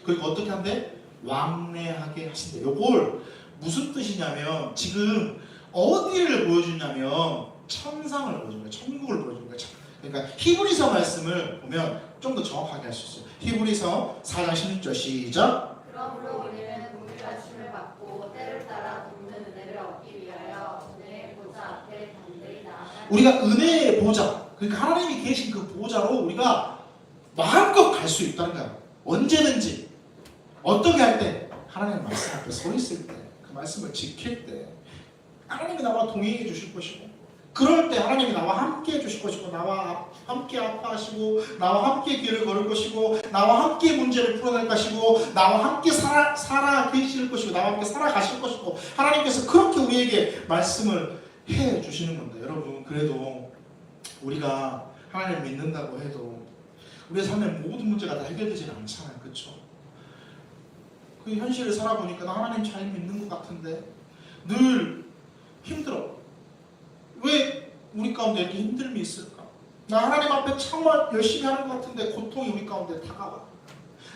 그리고 어떻게 한대? 왕래하게 하신다. 요걸 무슨 뜻이냐면 지금 어디를 보여주냐면 천상을 보여주는 거예요. 천국을 보여주는 거예요. 그러니까 히브리서 말씀을 보면 좀 더 정확하게 할 수 있어요. 히브리서 4장 16절 시작. 그러므로 우리는 동일하심을 받고 때를 따라 돕는 은혜를 얻기 위하여 은혜의 보좌 앞에 단들이 나아가 우리가 은혜의 보좌, 그러니까 하나님이 계신 그 보좌로 우리가 마음껏 갈 수 있다는 거야. 언제든지 어떻게 할 때? 하나님의 말씀 앞에 서 있을 때, 그 말씀을 지킬 때 하나님이 나와 동행해 주실 것이고, 그럴 때 하나님이 나와 함께 해 주실 것이고, 나와 함께 아파하시고, 나와 함께 길을 걸을 것이고, 나와 함께 문제를 풀어낼 것이고, 나와 함께 살아 계실 것이고, 나와 함께 살아가실 것이고, 하나님께서 그렇게 우리에게 말씀을 해 주시는 건데, 여러분, 그래도 우리가 하나님을 믿는다고 해도 우리의 삶의 모든 문제가 다 해결되지는 않잖아요. 그렇죠? 그 현실을 살아보니까 나 하나님 잘 믿는 것 같은데 늘 힘들어. 왜 우리 가운데 이렇게 힘듦이 있을까? 나 하나님 앞에 정말 열심히 하는 것 같은데 고통이 우리 가운데 다가와.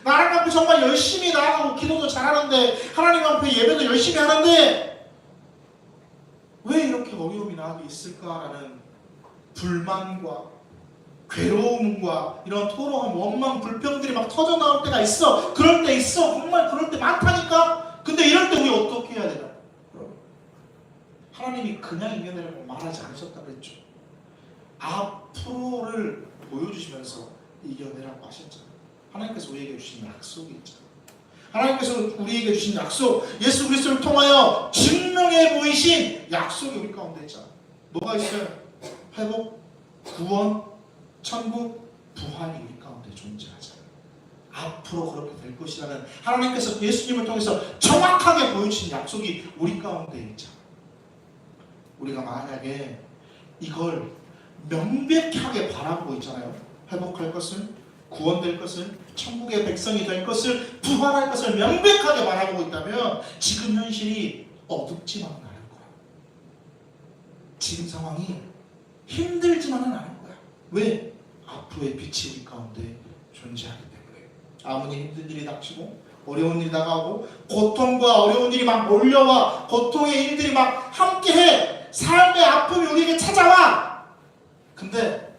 나 하나님 앞에 정말 열심히 나아가고 기도도 잘하는데, 하나님 앞에 예배도 열심히 하는데 왜 이렇게 어려움이 나에게 있을까라는 불만과 괴로움과 이런 토로함, 원망, 불평들이 막 터져 나올 때가 있어. 그럴 때 있어. 정말 그럴 때 많다니까. 근데 이럴 때 우리 어떻게 해야 되나? 하나님이 그냥 이겨내라고 말하지 않으셨다고 했죠. 앞으로를 보여주시면서 이겨내라고 하셨잖아요. 하나님께서 우리에게 주신 약속이 있잖아요. 하나님께서 우리에게 주신 약속, 예수 그리스도를 통하여 증명해 보이신 약속이 우리 가운데 있잖아요. 뭐가 있어요? 회복, 구원, 천국, 부활이 우리 가운데 존재하잖아요. 앞으로 그렇게 될 것이라는 하나님께서 예수님을 통해서 정확하게 보여주신 약속이 우리 가운데 있잖아요. 우리가 만약에 이걸 명백하게 바라보고 있잖아요. 회복할 것을, 구원될 것을, 천국의 백성이 될 것을, 부활할 것을 명백하게 바라보고 있다면 지금 현실이 어둡지만은 않을 거야. 지금 상황이 힘들지만은 않을 거야. 왜? 앞으로의 빛이 우리 가운데 존재하기 때문에. 아무리 힘든 일이 닥치고 어려운 일이 다가오고 고통과 어려운 일이 막 몰려와, 고통의 일들이 막 함께해, 삶의 아픔이 우리에게 찾아와. 근데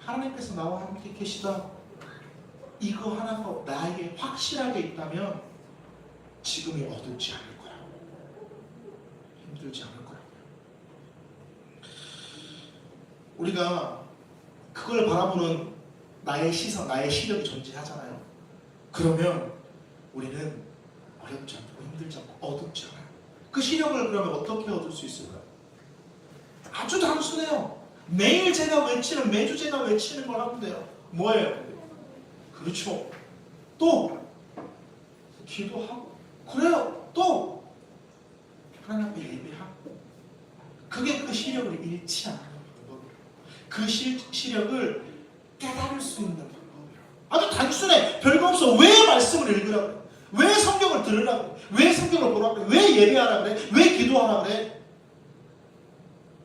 하나님께서 나와 함께 계시다, 이거 하나가 나에게 확실하게 있다면 지금이 어둡지 않을 거야. 힘들지 않을 거야. 우리가 그걸 바라보는 나의 시선, 나의 시력이 존재하잖아요. 그러면 우리는 어렵지 않고 힘들지 않고 어둡지 않아요. 그 시력을 그러면 어떻게 얻을 수 있을까요? 아주 단순해요. 매일 제가 외치는, 매주 제가 외치는 걸 하면 돼요. 뭐예요? 그렇죠. 또 기도하고, 그래요. 또 하나님 앞에 예배하고. 그게 그 시력을 잃지 않는 방법이에요. 그 시력을 깨달을 수 있는 방법이에요. 아주 단순해. 별거 없어. 왜 말씀을 읽으라고 그래? 왜 성경을 들으라고 그래? 왜 성경을 보라고 그래? 왜 예배하라고 그래? 왜 기도하라고 그래?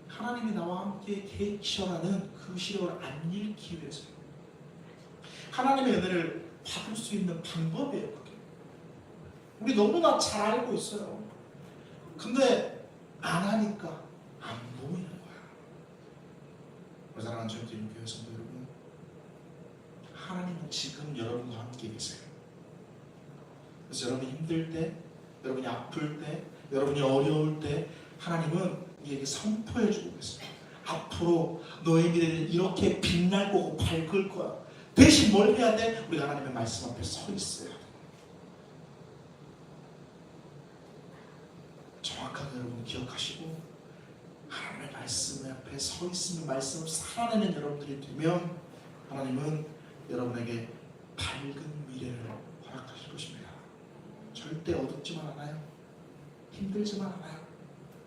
하나님이 나와 함께 계시라는 그 시력을 안 잃기 위해서요. 하나님의 은혜를 받을 수 있는 방법이에요. 그게. 우리 너무나 잘 알고 있어요. 근데 안 하니까 안 보이는 거야. 우리 사랑하는 주님 교회 성도 여러분, 하나님은 지금 여러분과 함께 계세요. 그래서 여러분이 힘들 때, 여러분이 아플 때, 여러분이 어려울 때 하나님은 우리에게 선포해주고 계세요. 앞으로 너의 미래는 이렇게 빛날 거고 밝을 거야. 대신 뭘 해야 돼? 우리가 하나님의 말씀 앞에 서 있어야 돼. 정확하게 여러분 기억하시고, 하나님의 말씀 앞에 서 있으면 말씀을 살아내는 여러분들이 되면 하나님은 여러분에게 밝은 미래를 허락하실 것입니다. 절대 어둡지만 않아요. 힘들지만 않아요.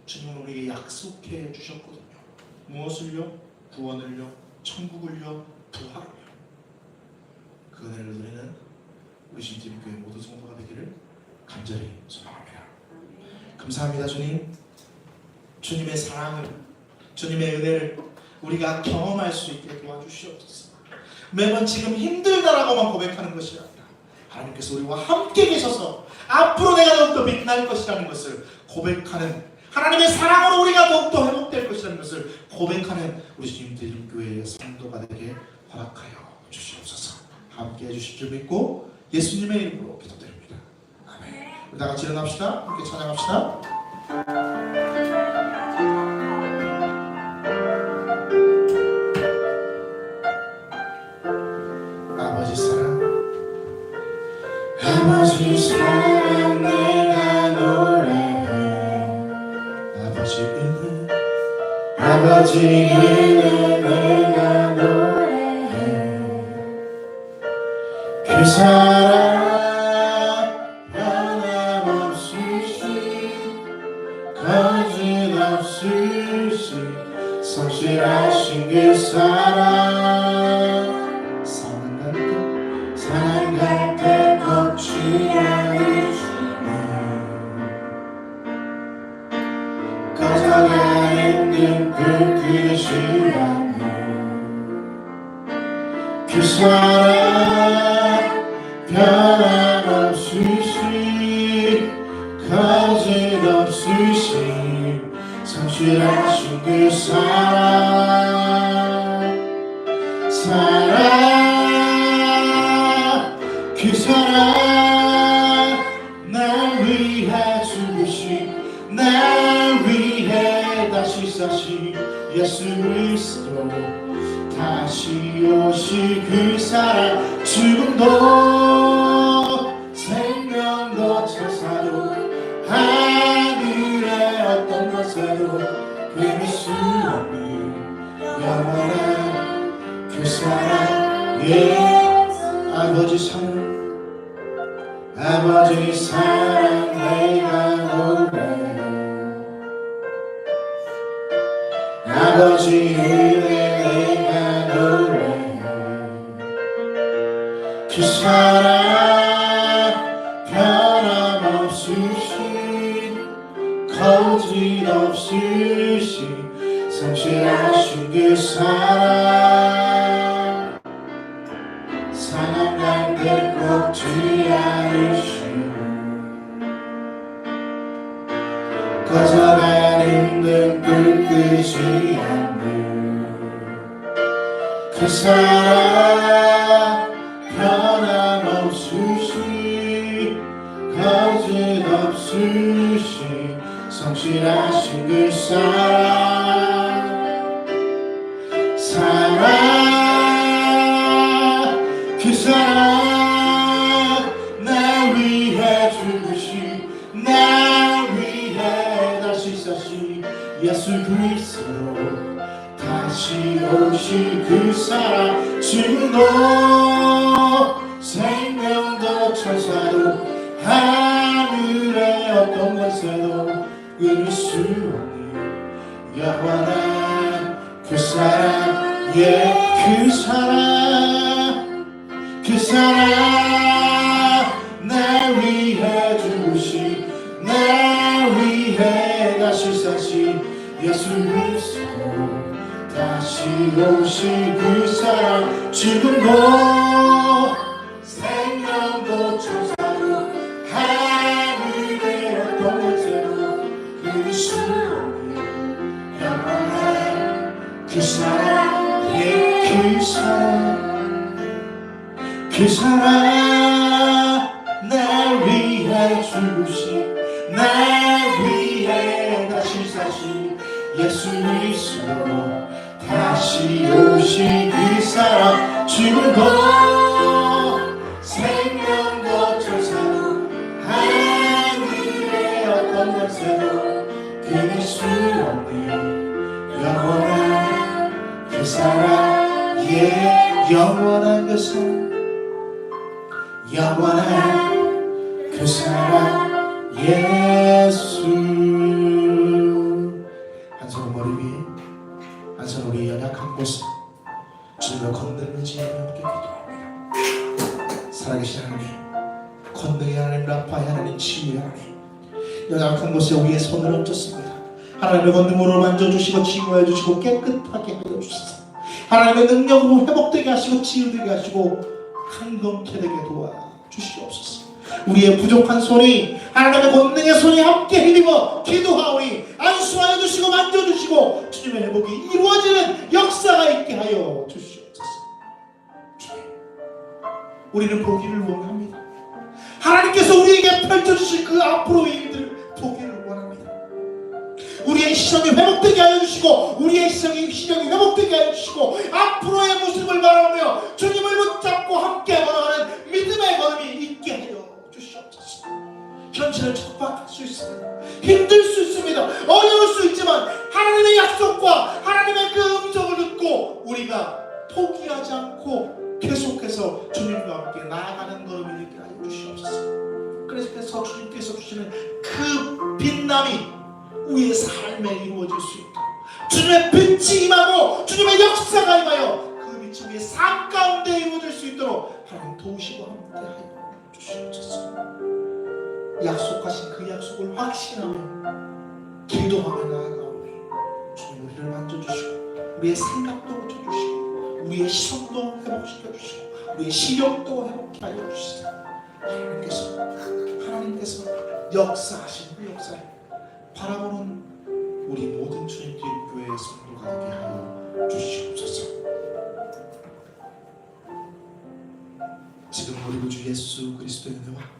주님은 우리에게 약속해 주셨거든요. 무엇을요? 구원을요, 천국을요, 부활을요. 그 은혜를 누리는 우리 신팀교회 모든 성도가 되기를 간절히 소망합니다. 감사합니다. 주님. 주님의 사랑을, 주님의 은혜를 우리가 경험할 수 있게 도와주시옵소서. 매번 지금 힘들다라고만 고백하는 것이 아니라 하나님께서 우리와 함께 계셔서 앞으로 내가 더욱더 빛날 것이라는 것을 고백하는, 하나님의 사랑으로 우리가 더욱더 회복될 것이라는 것을 고백하는 우리 주님 대림교회의 성도가 되게 허락하여 주시옵소서. 함께 해주실 줄 믿고 예수님의 이름으로 기도드립니다. 아멘. 우리 다 같이 일어납시다. 함께 찬양합시다. 아버지 사랑, 아버지 사랑 내가 노래해. 아버지 은혜, 아버지 은혜 내가 노래해. 그 사랑 변함없으신, 거짓없으신 성실하신 그 사랑, 사랑 갈 때 걷지 않으시네. 꺼져가 있는 그 시간에 그 사랑 변함없으신, 거짓없으신 성실하신 그 사랑, 그 사랑 날 위해 죽으신, 날 위해 다시 사신 예수 그리스도, 다시 오실 그 사랑, 죽음도 생명도 천사도 하늘의 어떤 것에도 끊을 수 없는 영원한 그 사랑 예 아버지 사랑 내가 노래 아버지 은혜 내가 노래 그 사랑 변함없으신 거짓없으신 성실하신 그 사랑 상한 날 꺾지 않으시고 꺼져가는 듯 끄지 않는 그 사랑 변함없으신 거짓없으신 성실하신 그 사랑 그 사랑 날 위해 죽으신 날 위해 다시 사신 예수 그리스도 다시 오신 그 사랑 지금도 생명도 천사도 하늘의 어떤 것에도 끊을 수 없는 영원한 그 사랑 예 그 사랑 날 위해 죽으신 날 위해 다시 사신 예수 그리스도 다시 오신 그 사랑 지금도 생명도 천사도 하늘의 어떤 곳에도 끊을 수 없는 영원한 그 사랑 예 그 사랑 날 위해 죽으신 날 위해 다시 사신 예수 그리스도 다시 오신 그 사랑 지금도 생명도 천사도 하늘의 어떤 것에도 끊을 수 없는 영원한 그 사랑 예 영원한 그 사랑 영원한 그 사랑 예수 한 손은 머리 위에 한 손은 우리 연약한 곳에 주님을 건드리는 지혜를 함께 기도합니다. 살아계신 하나님 건능의 하나님 라파의 하나님 치유의 하나님 연약한 곳에 우리의 손을 얹었습니다. 하나님의 건능으로 만져주시고 치유해 주시고 깨끗하게 하여 주시옵소서. 하나님의 능력으로 회복되게 하시고 치유되게 하시고 강건케 되게 도와주시옵소서. 우리의 부족한 손이 하나님의 권능의 손이 함께 힘입어 기도하오니 안수하여 주시고 만져주시고 주님의 회복이 이루어지는 역사가 있게 하여 주시옵소서. 주님, 우리는 보기를 원합니다. 하나님께서 우리에게 펼쳐주실 그 앞으로의 일들 보기를 원합니다. 우리의 시선이 회복되게 하여 주시고 우리의 시선이 회복되게 하여 주시고 앞으로의 모습을 바라보며 주님을 붙잡고 함께 걸어가는 믿음의 걸음이 있게 하여 주시옵소서. 현실을 척박할 수 있습니다. 힘들 수 있습니다. 어려울 수 있지만 하나님의 약속과 하나님의 그 음성을 듣고 우리가 포기하지 않고 계속해서 주님과 함께 나아가는 걸음이 있게 하여 주시옵소서. 그래서 주님께서 주시는 그 빛남이 우리의 삶에 이루어질 수 있도록 주님의 빛이 임하고 주님의 역사가 임하여 그 빛이 우리의 삶 가운데 이루어질 수 있도록 하나님 도우시고 함께하여 주시옵소서. 약속하신 그 약속을 확신하며 기도하며 나아가오니 주님 우리를 만져주시고 우리의 생각도 고쳐주시고 우리의 시선도 회복시켜주시고 우리의 시력도 회복케 하여 주시옵소서. 하나님께서 역사하신 그 역사를 바라보는 우리 모든 주님께 교회의 성도가 되게 하여 주시옵소서. 지금 우리 구주 예수 그리스도의 은혜와